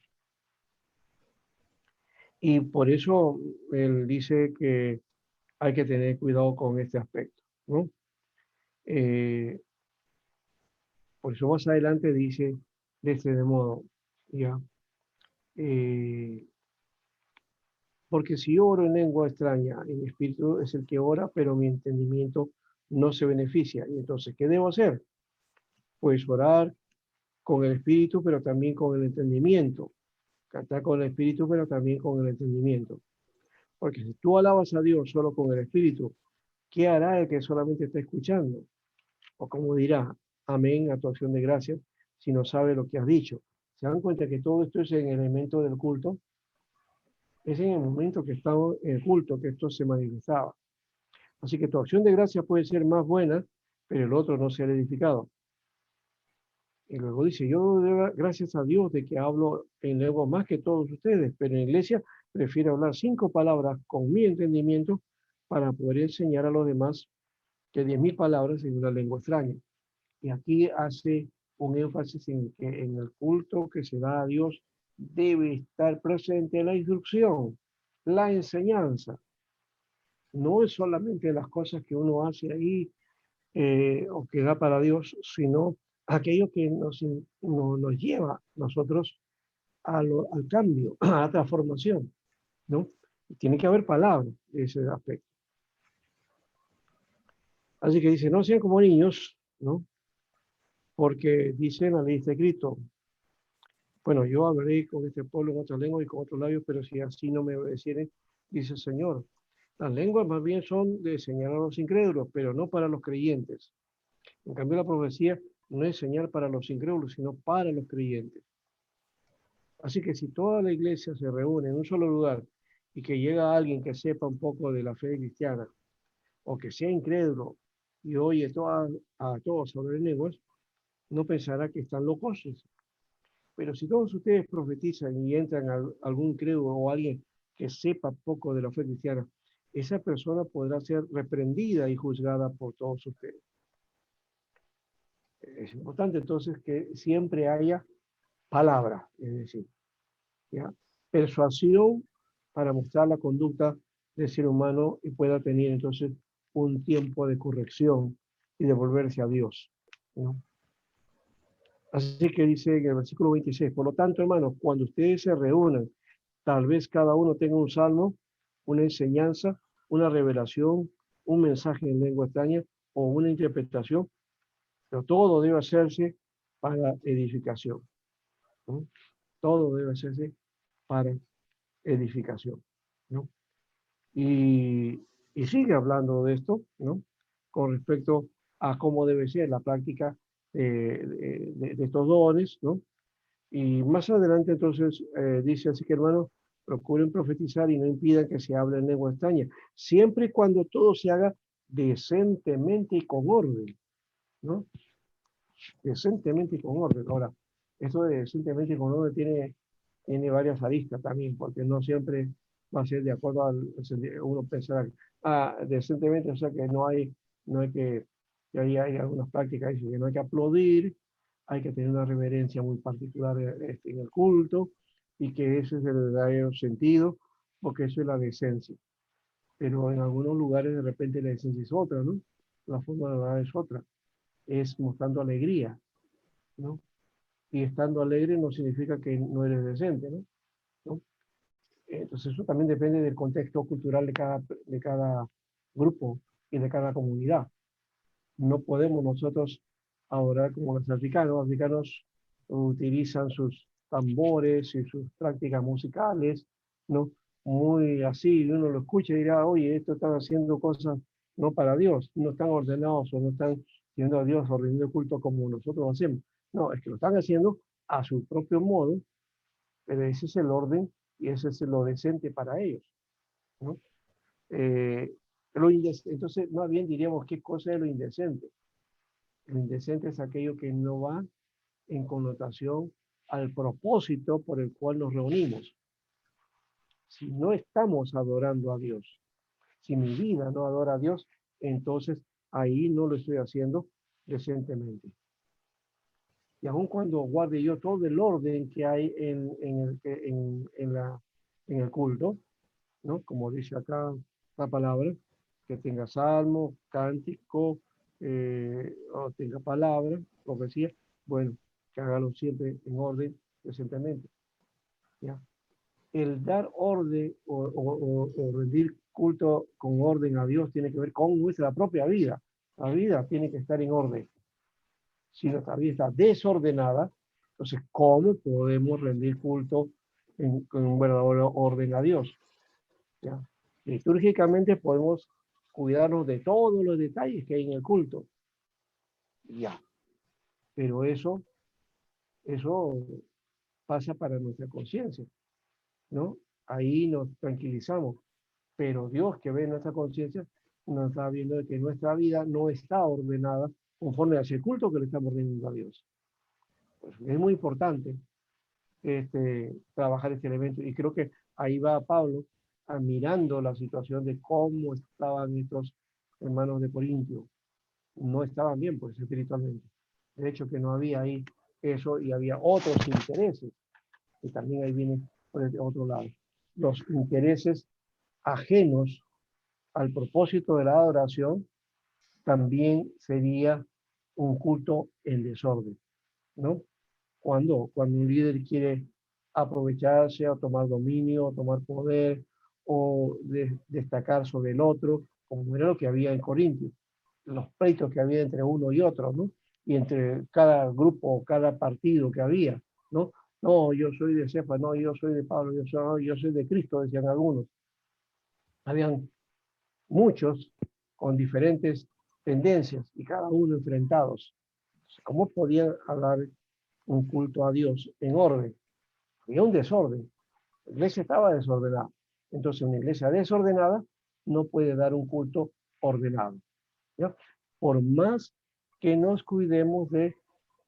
Y por eso él dice que hay que tener cuidado con este aspecto, ¿no? Eh, por eso más adelante dice de este modo, ya, eh, porque si yo oro en lengua extraña, en espíritu es el que ora, pero mi entendimiento no se beneficia. Y entonces, ¿qué debo hacer? Pues orar con el espíritu, pero también con el entendimiento. Cantar con el espíritu, pero también con el entendimiento. Porque si tú alabas a Dios solo con el espíritu, ¿qué hará el que solamente está escuchando? O como dirá, amén a tu acción de gracias, si no sabe lo que has dicho. Se dan cuenta que todo esto es en el elemento del culto. Es en el momento que estamos en el culto que esto se manifestaba. Así que tu acción de gracia puede ser más buena, pero el otro no será edificado. Y luego dice, yo doy gracias a Dios de que hablo en lengua más que todos ustedes, pero en la iglesia prefiero hablar 5 palabras con mi entendimiento para poder enseñar a los demás que 10.000 palabras en una lengua extraña. Y aquí hace un énfasis en que en el culto que se da a Dios debe estar presente la instrucción, la enseñanza. No es solamente las cosas que uno hace ahí o que da para Dios, sino aquello que nos lleva nosotros al cambio, a la transformación, ¿no? Tiene que haber palabra de ese aspecto. Así que dice, no sean como niños, ¿no? Porque dice en la ley de Cristo, bueno, yo hablaré con este pueblo en otra lengua y con otros labios, pero si así no me obedecieren, dice el Señor. Las lenguas más bien son de señalar a los incrédulos, pero no para los creyentes. En cambio, la profecía no es señal para los incrédulos, sino para los creyentes. Así que si toda la iglesia se reúne en un solo lugar y que llega alguien que sepa un poco de la fe cristiana, o que sea incrédulo y oye a todos hablar en lenguas, no pensará que están locos. Pero si todos ustedes profetizan y entran a algún incrédulo o alguien que sepa poco de la fe cristiana, esa persona podrá ser reprendida y juzgada por todos ustedes. Es importante entonces que siempre haya palabra, es decir, ¿ya? Persuasión para mostrar la conducta del ser humano y pueda tener entonces un tiempo de corrección y de volverse a Dios, ¿no? Así que dice en el versículo 26, por lo tanto, hermanos, cuando ustedes se reúnan, tal vez cada uno tenga un salmo, una enseñanza, una revelación, un mensaje en lengua extraña o una interpretación, pero todo debe hacerse para edificación, ¿no? Todo debe hacerse para edificación, ¿no? Y, y sigue hablando de esto, ¿no? Con respecto a cómo debe ser la práctica de estos dones, ¿no? Y más adelante entonces dice así que hermanos, procuren profetizar y no impidan que se hable en lengua extraña, siempre y cuando todo se haga decentemente y con orden, ¿no? Decentemente y con orden. Ahora, esto de decentemente y con orden tiene varias aristas también, porque no siempre va a ser de acuerdo uno pensar, decentemente, o sea que no hay que hay algunas prácticas que no hay que aplaudir, hay que tener una reverencia muy particular en el culto, y que ese es el verdadero sentido, porque eso es la decencia. Pero en algunos lugares de repente la decencia es otra, ¿no? La forma de hablar es otra, es mostrando alegría, ¿no? Y estando alegre no significa que no eres decente, ¿no? ¿No? Entonces eso también depende del contexto cultural de cada grupo y de cada comunidad. No podemos nosotros adorar como los africanos. Los africanos utilizan sus tambores y sus prácticas musicales, ¿no? Muy así, uno lo escucha y dirá, oye, esto están haciendo cosas no para Dios, no están ordenados o no están yendo a Dios o rindiendo culto como nosotros hacemos. No, es que lo están haciendo a su propio modo, pero ese es el orden y ese es lo decente para ellos, ¿no? Eh, entonces, más bien diríamos qué cosa es lo indecente. Lo indecente es aquello que no va en connotación al propósito por el cual nos reunimos. Si no estamos adorando a Dios, si mi vida no adora a Dios, entonces ahí no lo estoy haciendo decentemente. Y aun cuando guarde yo todo el orden que hay en el culto, ¿no? Como dice acá la palabra, que tenga salmo, cántico, o tenga palabra, profecía, bueno, que hágalo siempre en orden, decentemente, ¿ya? El dar orden o rendir culto con orden a Dios tiene que ver con nuestra propia vida. La vida tiene que estar en orden. Si nuestra vida está desordenada, entonces, ¿cómo podemos rendir culto con un verdadero orden a Dios? ¿Ya? Litúrgicamente podemos cuidarnos de todos los detalles que hay en el culto. Ya. Pero eso pasa para nuestra conciencia, ¿no? Ahí nos tranquilizamos, pero Dios que ve nuestra conciencia nos está viendo de que nuestra vida no está ordenada conforme a ese culto que le estamos rindiendo a Dios. Pues es muy importante trabajar este elemento y creo que ahí va Pablo admirando la situación de cómo estaban estos hermanos de Corintio. No estaban bien, pues, espiritualmente. De hecho, que no había ahí eso y había otros intereses, que también ahí viene por el otro lado. Los intereses ajenos al propósito de la adoración también sería un culto en desorden, ¿no? Cuando un líder quiere aprovecharse o tomar dominio, o tomar poder o destacar sobre el otro, como era lo que había en Corintios, los pleitos que había entre uno y otro, ¿no? Y entre cada grupo, cada partido que había, ¿no? No, yo soy de Cefa, no, yo soy de Pablo, yo soy de Cristo, decían algunos. Habían muchos con diferentes tendencias y cada uno enfrentados. ¿Cómo podían hablar un culto a Dios en orden? Había un desorden. La iglesia estaba desordenada. Entonces, una iglesia desordenada no puede dar un culto ordenado, ¿ya? Por más que nos cuidemos de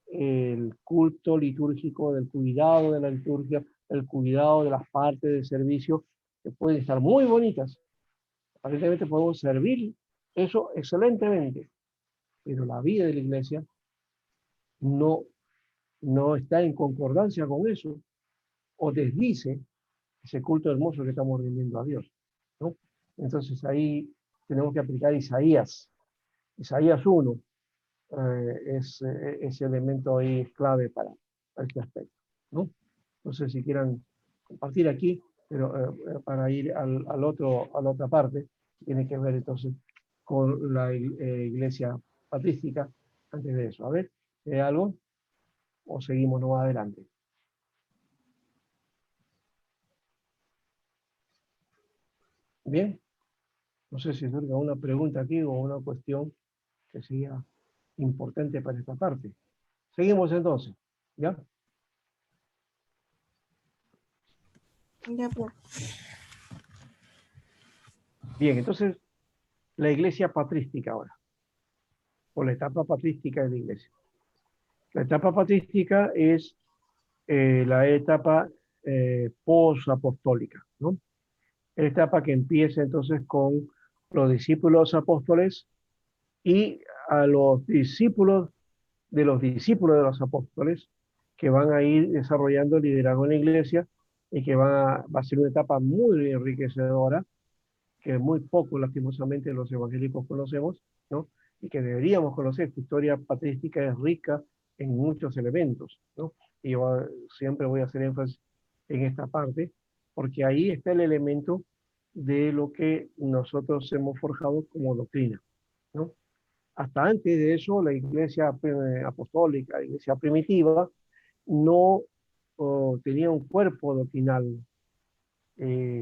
el culto litúrgico, del cuidado de la liturgia, el cuidado de las partes del servicio, que pueden estar muy bonitas. Aparentemente podemos servir eso excelentemente, pero la vida de la iglesia no, no está en concordancia con eso, o desdice ese culto hermoso que estamos rindiendo a Dios, ¿no? Entonces ahí tenemos que aplicar Isaías. Isaías 1 ese elemento ahí es clave para este aspecto, ¿no? No sé si quieran compartir aquí, pero para ir a la otra parte, tiene que ver entonces con la iglesia patrística antes de eso. A ver, ¿algo? ¿O seguimos no adelante? Bien, no sé si surge una pregunta aquí o una cuestión que sería importante para esta parte. Seguimos entonces, ¿ya? Ya, profe. Bien, entonces la iglesia patrística ahora, o la etapa patrística de la iglesia. La etapa patrística es la etapa post-apostólica, ¿no? La etapa que empieza entonces con los discípulos apóstoles y a los discípulos de los apóstoles que van a ir desarrollando liderazgo en la iglesia y que va a ser una etapa muy enriquecedora que muy poco lastimosamente los evangélicos conocemos, ¿no? Y que deberíamos conocer. Esta historia patrística es rica en muchos elementos, ¿no? Y yo siempre voy a hacer énfasis en esta parte, porque ahí está el elemento de lo que nosotros hemos forjado como doctrina, ¿no? Hasta antes de eso, la iglesia apostólica, la iglesia primitiva, no tenía un cuerpo doctrinal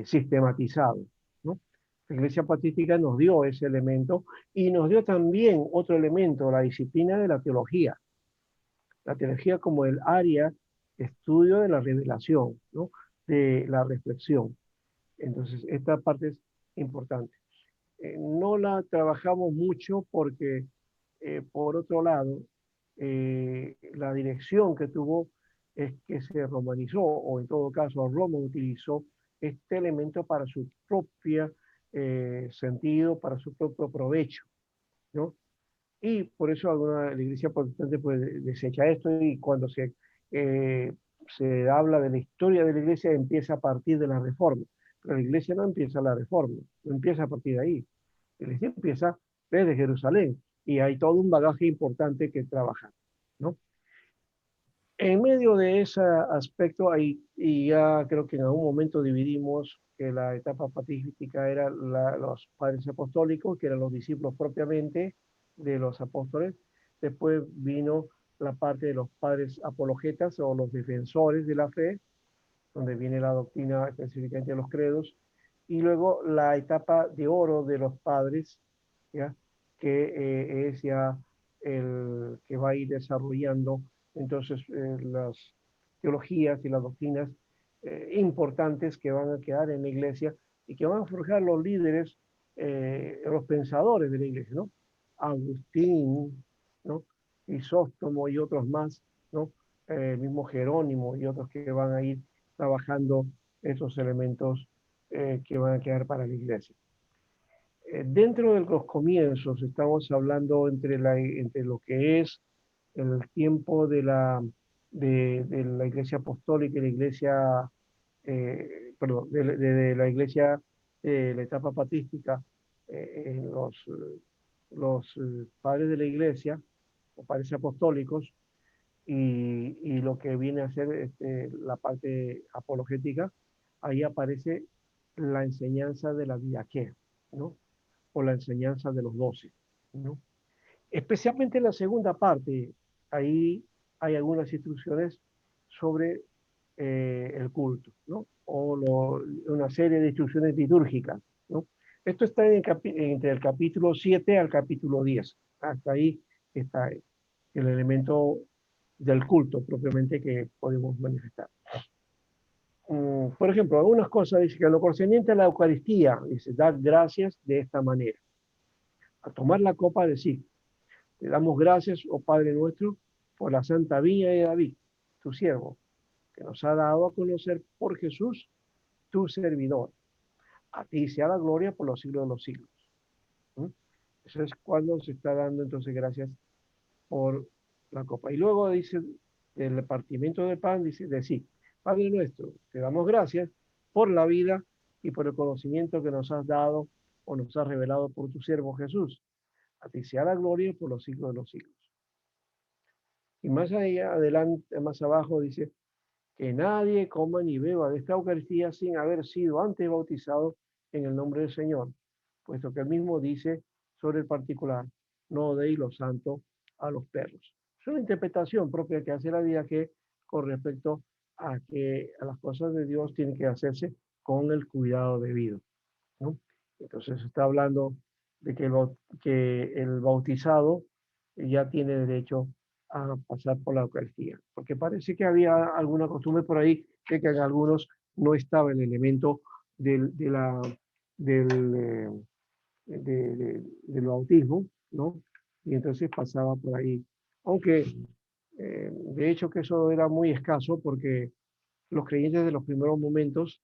sistematizado, ¿no? La iglesia patrística nos dio ese elemento y nos dio también otro elemento, la disciplina de la teología como el área de estudio de la revelación, ¿no? De la reflexión. Entonces, esta parte es importante. No la trabajamos mucho porque, por otro lado, la dirección que tuvo es que se romanizó, o en todo caso Roma utilizó este elemento para su propio sentido, para su propio provecho, ¿no? Y por eso la iglesia protestante pues, desecha esto y cuando eh, se habla de la historia de la iglesia empieza a partir de la reforma. Pero la iglesia no empieza la reforma, no empieza a partir de ahí. La iglesia empieza desde Jerusalén y hay todo un bagaje importante que trabajar, ¿no? En medio de ese aspecto, ahí, y ya creo que en algún momento dividimos que la etapa patrística era los padres apostólicos, que eran los discípulos propiamente de los apóstoles. Después vino la parte de los padres apologetas o los defensores de la fe, donde viene la doctrina específicamente de los credos. Y luego la etapa de oro de los padres, ¿ya? Que es ya el que va a ir desarrollando entonces teologías y las doctrinas importantes que van a quedar en la iglesia y que van a forjar los líderes, los pensadores de la iglesia, ¿no? Agustín, ¿no? Crisóstomo y otros más, ¿no? Mismo Jerónimo y otros que van a ir trabajando esos elementos que van a quedar para la iglesia. Dentro de los comienzos estamos hablando entre lo que es el tiempo de la iglesia apostólica y la iglesia, perdón, de la iglesia, la etapa patrística, los padres de la iglesia, o padres apostólicos, y lo que viene a ser la parte apologética, ahí aparece la enseñanza de la diaquea, ¿no? O la enseñanza de los 12, ¿no? Especialmente en la segunda parte, ahí hay algunas instrucciones sobre el culto, ¿no? Una serie de instrucciones litúrgicas, ¿no? Esto está entre el capítulo 7 al capítulo 10. Hasta ahí está el elemento del culto propiamente que podemos manifestar. Por ejemplo, algunas cosas dice que en lo concerniente a la Eucaristía, dice, dad gracias de esta manera. A tomar la copa, decir, te damos gracias, oh Padre nuestro, por la santa viña de David, tu siervo, que nos ha dado a conocer por Jesús, tu servidor. A ti sea la gloria por los siglos de los siglos. ¿Mm? Eso es cuando se está dando entonces gracias por la copa. Y luego dice, el partimiento del pan, dice, decir, Padre nuestro, te damos gracias por la vida y por el conocimiento que nos has dado o nos has revelado por tu siervo Jesús. A ti sea la gloria por los siglos de los siglos. Y más allá, adelante, más abajo dice, que nadie coma ni beba de esta Eucaristía sin haber sido antes bautizado en el nombre del Señor, puesto que él mismo dice sobre el particular, no deis lo santo a los perros. Es una interpretación propia que hace la diaquea con respecto a que a las cosas de Dios tienen que hacerse con el cuidado debido, ¿no? Entonces está hablando de que el bautizado ya tiene derecho a pasar por la Eucaristía, porque parece que había alguna costumbre por ahí de que en algunos no estaba el elemento del, del bautismo, ¿no? Y entonces pasaba por ahí. Aunque de hecho que eso era muy escaso porque los creyentes de los primeros momentos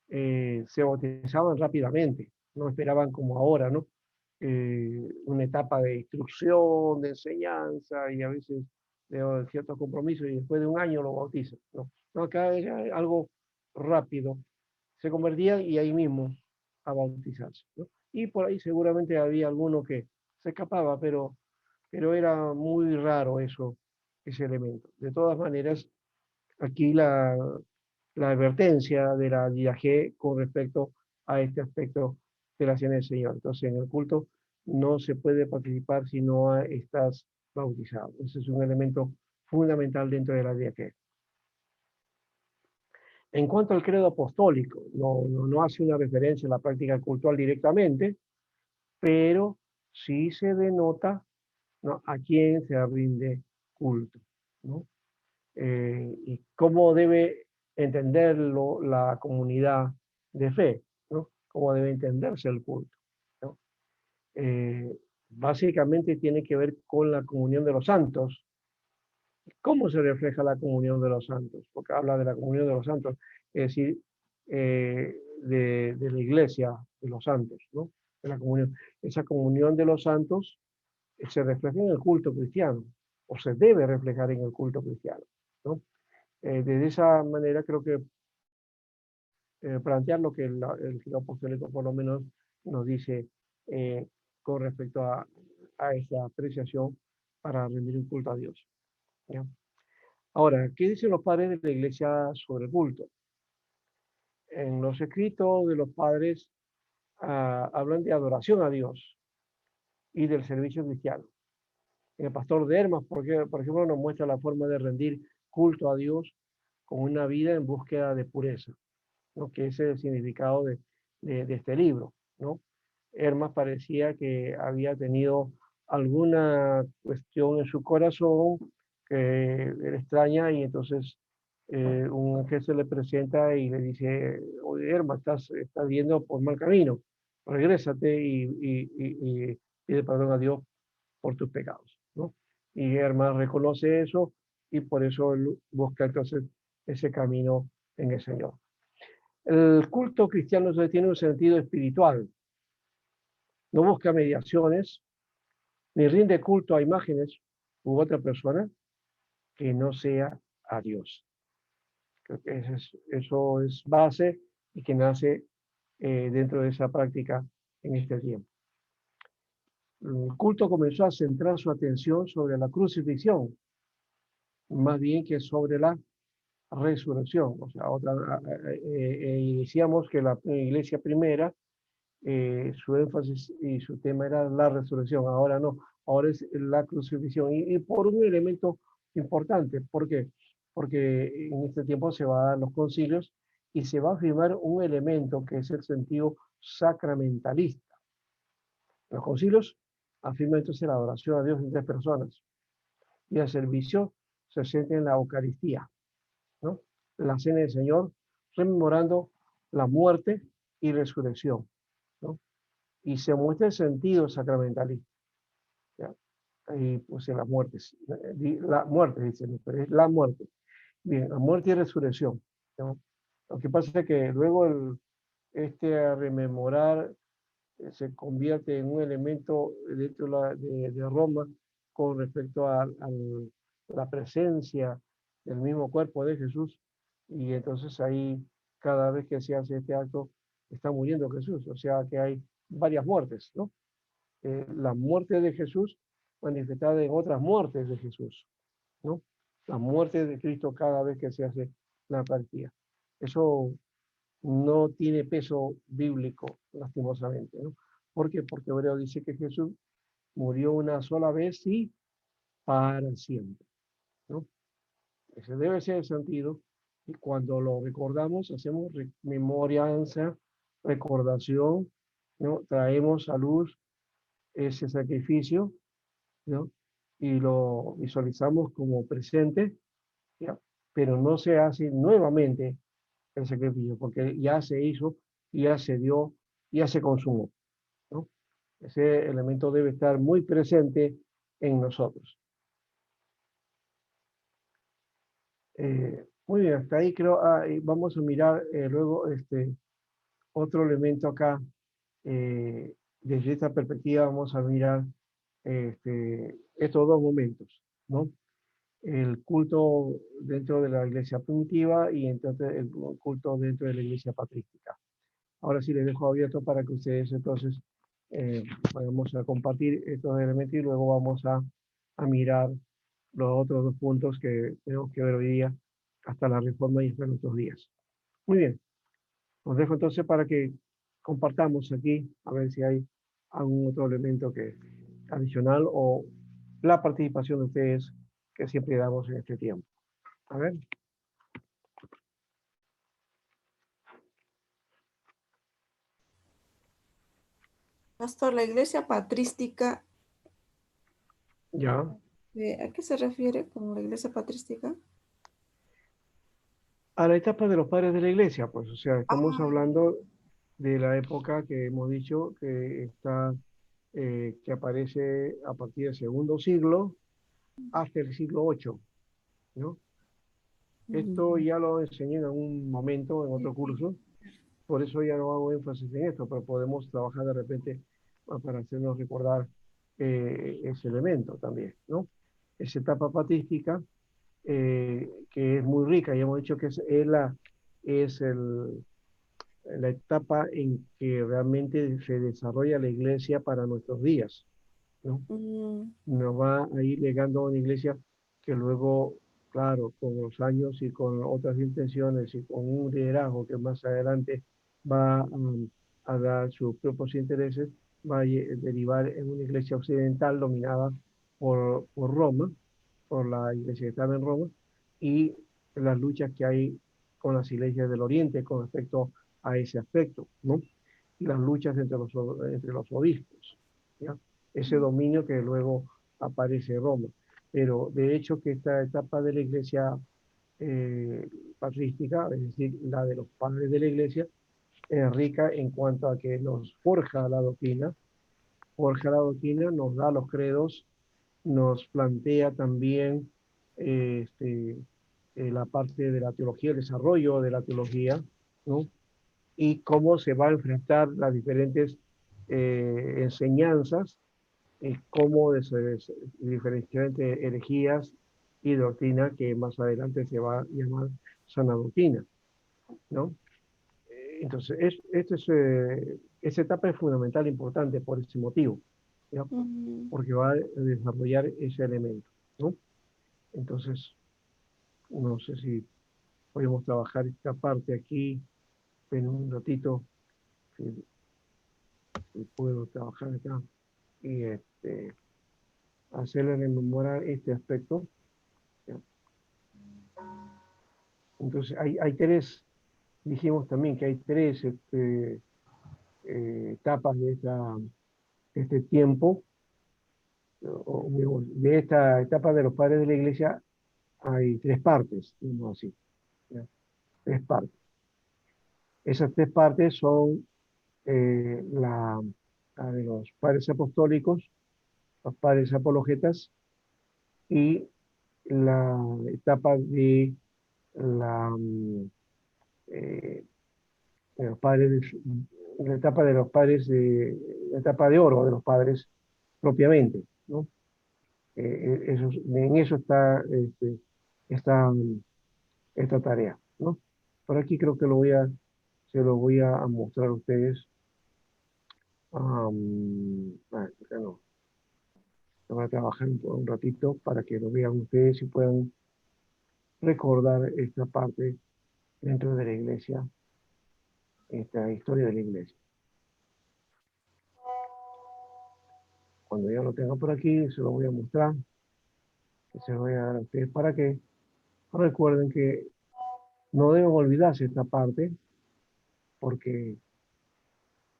se bautizaban rápidamente, no esperaban como ahora, ¿no? Una etapa de instrucción, de enseñanza y a veces de ciertos compromisos y después de un año lo bautizan, ¿no? No, acá era algo rápido, se convertía y ahí mismo a bautizarse, ¿no? Y por ahí seguramente había alguno que se escapaba, pero era muy raro eso, ese elemento. De todas maneras, aquí la advertencia de la IAG con respecto a este aspecto de la cena del Señor. Entonces, en el culto no se puede participar si no estás bautizado. Ese es un elemento fundamental dentro de la IAG. En cuanto al credo apostólico, no hace una referencia a la práctica cultural directamente, pero sí se denota, ¿no?, a quién se rinde culto, ¿no? Y cómo debe entenderlo la comunidad de fe, ¿no? Cómo debe entenderse el culto, ¿no? Básicamente tiene que ver con la comunión de los santos. ¿Cómo se refleja la comunión de los santos? Porque habla de la comunión de los santos, es decir, de la iglesia de los santos, ¿no? De la comunión. Esa comunión de los santos se refleja en el culto cristiano, o se debe reflejar en el culto cristiano, ¿no? De esa manera creo que plantear lo que el credo apostólico por lo menos nos dice con respecto a esa apreciación para rendir un culto a Dios, ¿ya? Ahora, ¿qué dicen los padres de la iglesia sobre el culto? En los escritos de los padres hablan de adoración a Dios y del servicio cristiano. El pastor de Hermas, por ejemplo, nos muestra la forma de rendir culto a Dios con una vida en búsqueda de pureza, ¿no? Que ese es el significado de este libro, ¿no? Hermas parecía que había tenido alguna cuestión en su corazón que era extraña y entonces un ángel se le presenta y le dice, oye, Herma, estás yendo por mal camino, regrésate y pide perdón a Dios por tus pecados, ¿no? Y Herma reconoce eso y por eso él busca entonces ese camino en el Señor. El culto cristiano tiene un sentido espiritual, no busca mediaciones, ni rinde culto a imágenes u otra persona que no sea a Dios. Creo que eso es base y que nace dentro de esa práctica en este tiempo. El culto comenzó a centrar su atención sobre la crucifixión, más bien que sobre la resurrección. O sea, iniciamos que la iglesia primera, su énfasis y su tema era la resurrección. Ahora no, ahora es la crucifixión. Y por un elemento importante. ¿Por qué? Porque en este tiempo se va a dar los concilios y se va a afirmar un elemento que es el sentido sacramentalista. Los concilios afirman entonces la adoración a Dios en tres personas y el servicio se centra en la Eucaristía, ¿no? La cena del Señor, rememorando la muerte y resurrección, ¿no? Y se muestra el sentido sacramentalista, ¿ya? Y pues en las muertes, la muerte, dicen, pero es la muerte. Bien, la muerte y resurrección, ¿no? Lo que pasa es que luego a rememorar se convierte en un elemento dentro de Roma con respecto a la presencia del mismo cuerpo de Jesús. Y entonces ahí, cada vez que se hace este acto, está muriendo Jesús. O sea que hay varias muertes, ¿no? La muerte de Jesús manifestada en otras muertes de Jesús, ¿no? La muerte de Cristo cada vez que se hace la Eucaristía. Eso no tiene peso bíblico, lastimosamente, ¿no? ¿Por qué? Porque Hebreo dice que Jesús murió una sola vez y para siempre, ¿no? Ese debe ser el sentido, y cuando lo recordamos, hacemos remembranza, recordación, ¿no? Traemos a luz ese sacrificio, ¿no? Y lo visualizamos como presente, ¿ya? Pero no se hace nuevamente el sacrificio, porque ya se hizo, ya se dio, ya se consumó, ¿no? Ese elemento debe estar muy presente en nosotros. Muy bien, hasta ahí creo. Y vamos a mirar luego otro elemento acá. Desde esta perspectiva vamos a mirar estos dos momentos, ¿no? El culto dentro de la iglesia primitiva y entonces el culto dentro de la iglesia patrística. Ahora sí les dejo abierto para que ustedes entonces vamos a compartir estos elementos y luego vamos a mirar los otros dos puntos que tenemos que ver hoy día hasta la reforma y hasta nuestros días. Muy bien, los dejo entonces para que compartamos aquí a ver si hay algún otro elemento que adicional o la participación de ustedes que siempre damos en este tiempo. A ver. Pastor, la iglesia patrística, Ya. ¿a qué se refiere con la iglesia patrística? A la etapa de los padres de la iglesia, pues, o sea, estamos Ah, hablando de la época que hemos dicho que aparece a partir del segundo siglo hasta el siglo VIII, ¿no? Esto mm, ya lo enseñé en algún momento en otro curso, por eso ya no hago énfasis en esto, pero podemos trabajar de repente para hacernos recordar ese elemento también, ¿no? Esa etapa patrística que es muy rica, ya hemos dicho que es la etapa en que realmente se desarrolla la iglesia para nuestros días, ¿no? mm, Nos va a ir legando una iglesia que luego, claro, con los años y con otras intenciones y con un liderazgo que más adelante va a dar sus propios intereses, va a derivar en una iglesia occidental dominada por Roma, por la iglesia que estaba en Roma, y las luchas que hay con las iglesias del Oriente con respecto a ese aspecto, ¿no? Y las luchas entre los obispos, ¿ya? Ese dominio que luego aparece en Roma. Pero de hecho que esta etapa de la iglesia eh, patrística, es decir, la de los padres de la iglesia, es rica en cuanto a que nos forja la doctrina, nos da los credos, nos plantea también la parte de la teología, el desarrollo de la teología, ¿no? Y cómo se va a enfrentar las diferentes enseñanzas, y cómo diferenciar entre herejías y doctrina, que más adelante se va a llamar sana doctrina, ¿no? Entonces, esa etapa es fundamental, importante por ese motivo, ¿ya? Ujú. Porque va a desarrollar ese elemento, ¿no? Entonces, no sé si podemos trabajar esta parte aquí en un ratito, si, si puedo trabajar acá y hacerle rememorar este aspecto, ¿ya? Entonces, hay tres, dijimos también que hay tres etapas de este tiempo, de esta etapa de los padres de la iglesia, hay tres partes, digamos así, ¿ya? Tres partes. Esas tres partes son la de los padres apostólicos, los padres apologetas y la etapa de la, eh, de los padres, la etapa de los padres, la etapa de oro de los padres propiamente, ¿no? En eso está esta tarea, ¿no? Por aquí creo que se lo voy a mostrar a ustedes. Acá no. Lo voy a trabajar un ratito para que lo vean ustedes y puedan recordar esta parte dentro de la iglesia, esta historia de la iglesia. Cuando ya lo tenga por aquí, se lo voy a mostrar, se lo voy a dar a ustedes para que recuerden que no deben olvidarse esta parte porque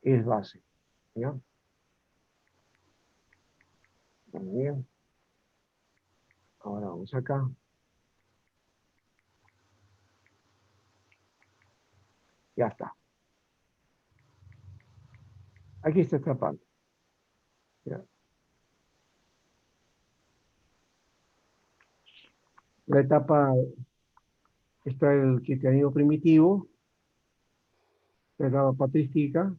es base, ¿ya? Muy bien. Ahora vamos acá. Ya está. Aquí está esta parte, ¿ya? La etapa está el cristianismo primitivo, la etapa patrística,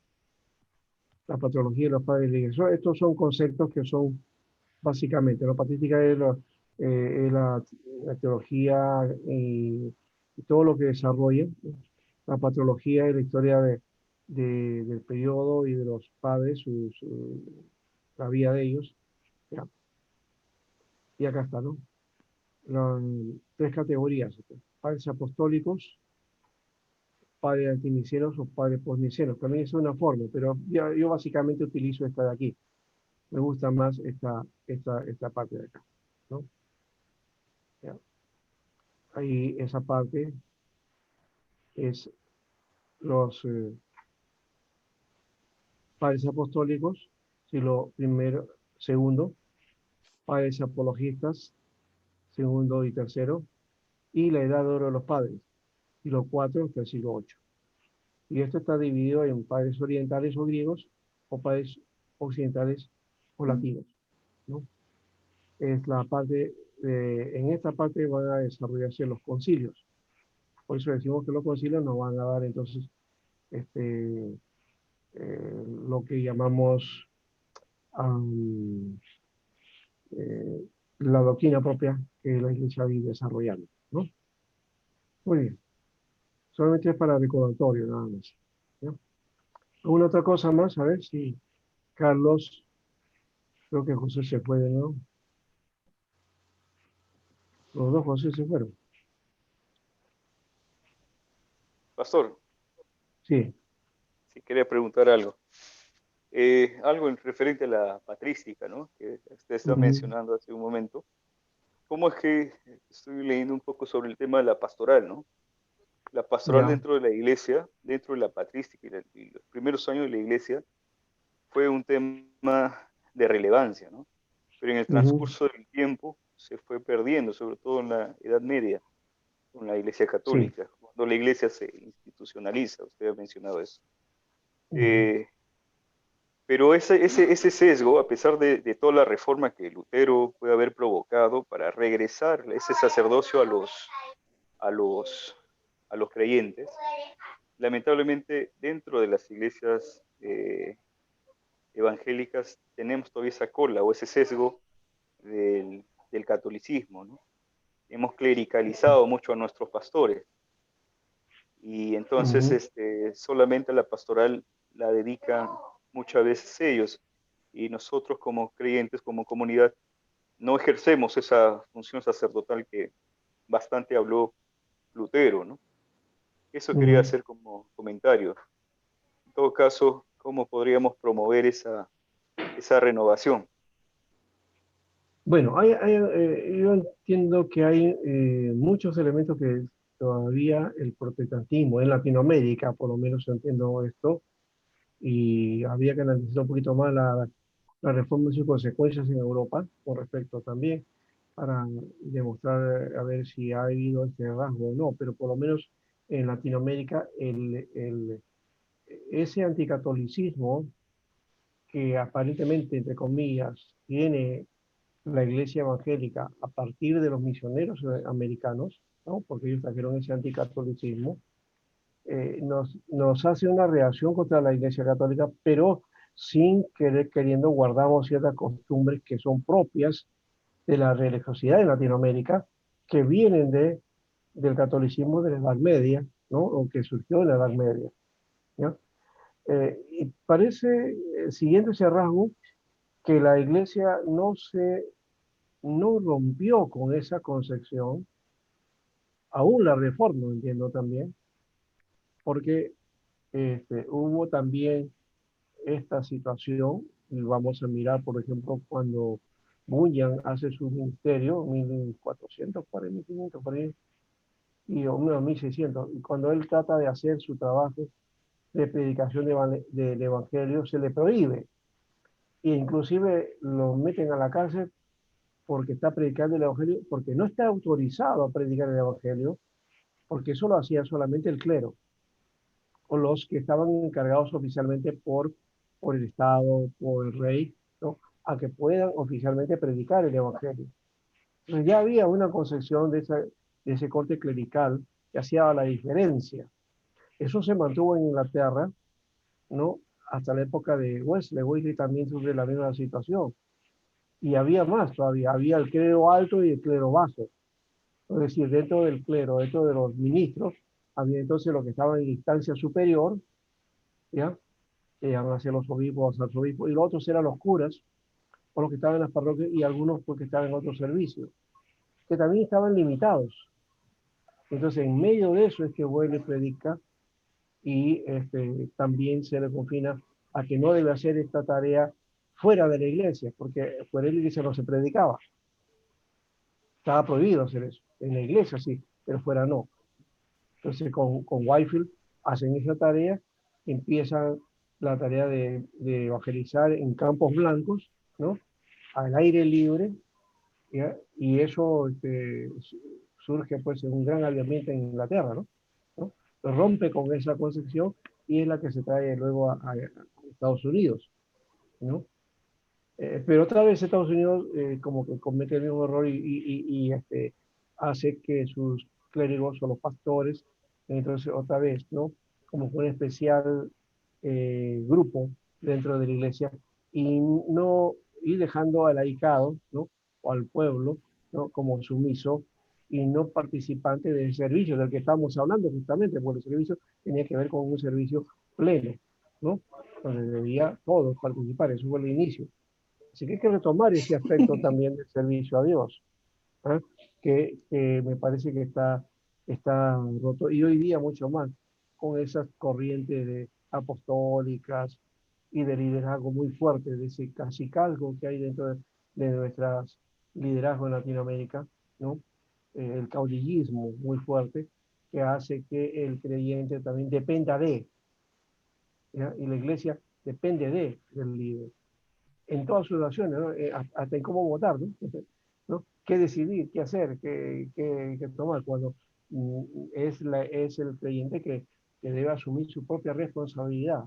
la patrología y los padres de la iglesia. Estos son conceptos que son básicamente, la patrística es la teología y todo lo que desarrolla. La patrología es la historia del periodo y de los padres, la vida de ellos. ¿Ya? Y acá está, ¿no? Las tres categorías: padres apostólicos, padres antinicenos o padres postnicenos. También es una forma, pero yo básicamente utilizo esta de aquí. Me gusta más esta parte de acá, ¿no? ¿Ya? Ahí esa parte es los padres apostólicos, siglo primero, segundo, padres apologistas, segundo y tercero, y la edad de oro de los padres, siglo cuatro hasta el siglo ocho. Y esto está dividido en padres orientales o griegos o padres occidentales o latinos, ¿no? Es la parte, en esta parte van a desarrollarse los concilios. Por eso decimos que los concilios nos van a dar entonces este, lo que llamamos um, eh, la doctrina propia que la iglesia viene desarrollando, ¿no? Muy bien, solamente es para recordatorio nada más, ¿no? ¿Alguna otra cosa más? A ver si Carlos, creo que José se fue, ¿no? Los dos José se fueron. Pastor, Sí. si quería preguntar algo. Algo en referente a la patrística, ¿no? Que usted estaba Ujú. mencionando hace un momento. ¿Cómo es que estoy leyendo un poco sobre el tema de la pastoral, ¿no? La pastoral Ya. dentro de la iglesia, dentro de la patrística y los primeros años de la iglesia, fue un tema de relevancia, ¿no? Pero en el Ujú. transcurso del tiempo se fue perdiendo, sobre todo en la Edad Media. con la Iglesia Sí. Católica, cuando la Iglesia se institucionaliza, usted ha mencionado eso. Ujú, Pero ese sesgo, a pesar de toda la reforma que Lutero puede haber provocado para regresar ese sacerdocio a los, a los creyentes, lamentablemente dentro de las iglesias evangélicas tenemos todavía esa cola o ese sesgo del catolicismo, ¿no? Hemos clericalizado mucho a nuestros pastores y entonces ujú. solamente la pastoral la dedican muchas veces ellos y nosotros como creyentes, como comunidad, no ejercemos esa función sacerdotal que bastante habló Lutero, ¿no? Eso quería Ujú. hacer como comentario. En todo caso, ¿cómo podríamos promover esa renovación? Bueno, yo entiendo que hay muchos elementos que todavía el protestantismo en Latinoamérica, por lo menos yo entiendo esto, y había que analizar un poquito más la reforma y sus consecuencias en Europa con respecto también para demostrar a ver si ha habido este rasgo o no, pero por lo menos en Latinoamérica ese anticatolicismo que aparentemente, entre comillas, tiene la iglesia evangélica a partir de los misioneros americanos, ¿no? Porque ellos trajeron ese anticatolicismo, nos hace una reacción contra la iglesia católica, pero sin querer, queriendo guardamos ciertas costumbres que son propias de la religiosidad en Latinoamérica, que vienen del catolicismo de la Edad Media, ¿no? O que surgió en la Edad Media, ¿no? Y parece, siguiendo ese rasgo, que la iglesia no rompió con esa concepción, aún la reforma, entiendo también, porque hubo también esta situación, y vamos a mirar, por ejemplo, cuando Bunyan hace su ministerio, 1400, 1500, por ahí, y o 1600, y cuando él trata de hacer su trabajo de predicación del evangelio, se le prohíbe, e inclusive lo meten a la cárcel porque está predicando el evangelio, porque no está autorizado a predicar el evangelio, porque eso lo hacía solamente el clero o los que estaban encargados oficialmente por el Estado, por el rey, ¿no? A que puedan oficialmente predicar el Evangelio. Entonces ya había una concepción de ese corte clerical que hacía la diferencia. Eso se mantuvo en Inglaterra, ¿no? Hasta la época de Wesley. Wesley también sufre la misma situación. Y había más todavía, había el clero alto y el clero bajo. Es decir, dentro del clero, dentro de los ministros, había entonces los que estaban en instancia superior, ¿ya? Que iban hacia los obispos, arzobispos, y los otros eran los curas, o los que estaban en las parroquias, y algunos porque estaban en otros servicios, que también estaban limitados. Entonces, en medio de eso es que Wesley predica y también se le confina a que no debe hacer esta tarea fuera de la iglesia, porque fuera de la iglesia no se predicaba. Estaba prohibido hacer eso. En la iglesia sí, pero fuera no. Entonces, con Whitefield hacen esa tarea, empiezan la tarea de evangelizar en campos blancos, ¿no? Al aire libre, ¿ya? Y eso surge pues en un gran avivamiento en Inglaterra, ¿no? ¿No? Rompe con esa concepción y es la que se trae luego a Estados Unidos, ¿no? Pero otra vez Estados Unidos como que comete el mismo error y hace que sus clérigos o los pastores, entonces otra vez, ¿no? Como un especial grupo dentro de la iglesia y no ir dejando al laicado, ¿no? O al pueblo, ¿no? Como sumiso y no participante del servicio del que estamos hablando justamente, porque el servicio tenía que ver con un servicio pleno, ¿no? Donde debía todos participar, eso fue el inicio. Así que hay que retomar ese aspecto también del servicio a Dios, ¿eh? Que me parece que está roto y hoy día mucho más con esas corrientes apostólicas y de liderazgo muy fuerte, de ese cacicazgo que hay dentro de nuestras liderazgo en Latinoamérica, ¿no? El caudillismo muy fuerte que hace que el creyente también dependa ¿ya? Y la iglesia depende del líder en todas sus acciones, ¿no? Hasta en cómo votar, ¿no? ¿No? ¿Qué decidir, qué hacer, qué tomar cuando es el creyente que debe asumir su propia responsabilidad,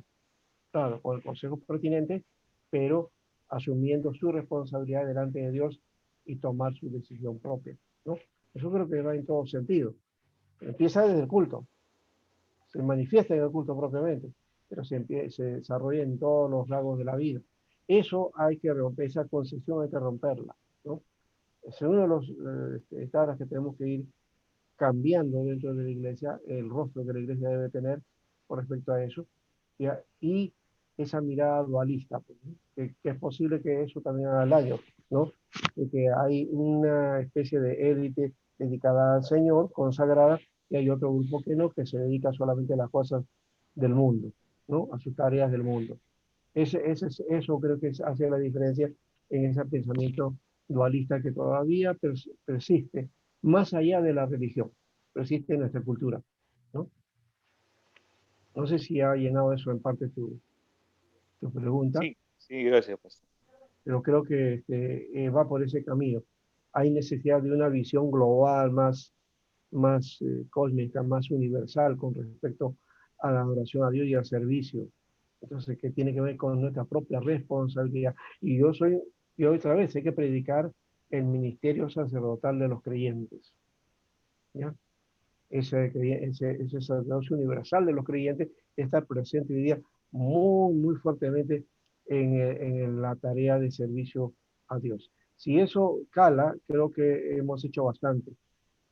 claro, con el consejo pertinente, pero asumiendo su responsabilidad delante de Dios y tomar su decisión propia, ¿no? Eso creo que va en todo sentido. Empieza desde el culto, se manifiesta en el culto propiamente, pero se desarrolla en todos los rasgos de la vida. Eso hay que romper, esa concepción hay que romperla, ¿no? Es uno de los etapas que tenemos que ir cambiando dentro de la iglesia, el rostro que la iglesia debe tener con respecto a eso, y esa mirada dualista, pues, ¿no? Que es posible que eso también haga daño, ¿no? De que hay una especie de élite dedicada al Señor, consagrada, y hay otro grupo que no, que se dedica solamente a las cosas del mundo, ¿no? A sus tareas del mundo. Eso creo que hace la diferencia en ese pensamiento dualista que todavía persiste, más allá de la religión, persiste en nuestra cultura, ¿no? No sé si ha llenado eso en parte tu pregunta, Sí, sí, gracias, pastor. pero creo que va por ese camino. Hay necesidad de una visión global más cósmica, más universal con respecto a la adoración a Dios y al servicio. Entonces, que tiene que ver con nuestra propia responsabilidad. Y yo otra vez, hay que predicar el ministerio sacerdotal de los creyentes, ¿ya? Ese sacerdocio universal de los creyentes está presente hoy día muy fuertemente en la tarea de servicio a Dios. Si eso cala, creo que hemos hecho bastante.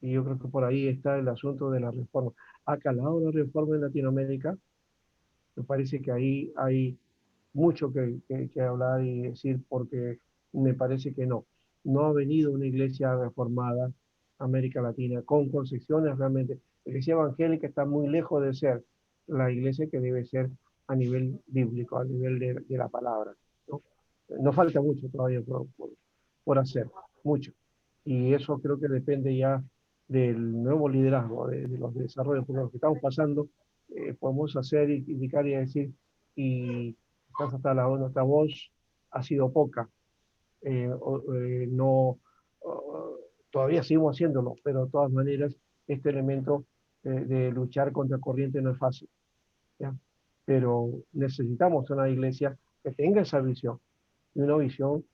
Y yo creo que por ahí está el asunto de la reforma. ¿Ha calado la reforma en Latinoamérica? Me parece que ahí hay mucho que hablar y decir porque me parece que no. No ha venido una iglesia reformada a América Latina con concepciones realmente. La iglesia evangélica está muy lejos de ser la iglesia que debe ser a nivel bíblico, a nivel de la palabra, ¿no? Nos falta mucho todavía por hacer, mucho. Y eso creo que depende ya del nuevo liderazgo, de los desarrollos, por los que estamos pasando, podemos hacer, indicar y decir, y quizás hasta nuestra voz ha sido poca, no, todavía seguimos haciéndolo, pero de todas maneras este elemento de luchar contra corriente no es fácil, ¿ya? Pero necesitamos una iglesia que tenga esa visión, y una visión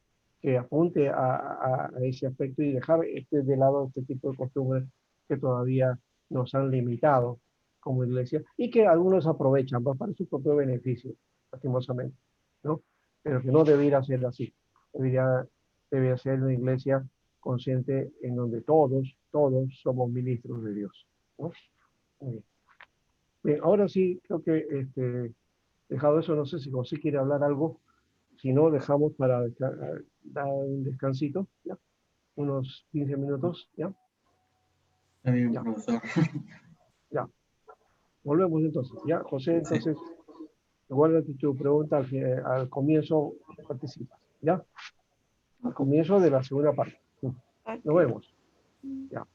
que apunte a ese aspecto y dejar de lado este tipo de costumbres que todavía nos han limitado como iglesia y que algunos aprovechan para su propio beneficio, lastimosamente, ¿no? Pero que no debería ser así. Debería ser una iglesia consciente en donde todos somos ministros de Dios, ¿no? Muy bien. Bien, ahora sí, creo que dejado eso, no sé si José quiere hablar algo. Si no, dejamos para dar un descansito, ¿ya? Unos 15 minutos, ¿ya? Está bien, Ya, profesor. ya. Volvemos entonces, ¿ya? José, Sí. entonces, guárdate tu pregunta al comienzo, participas, ¿ya? Al comienzo de la segunda parte. Nos Ok. vemos, ya.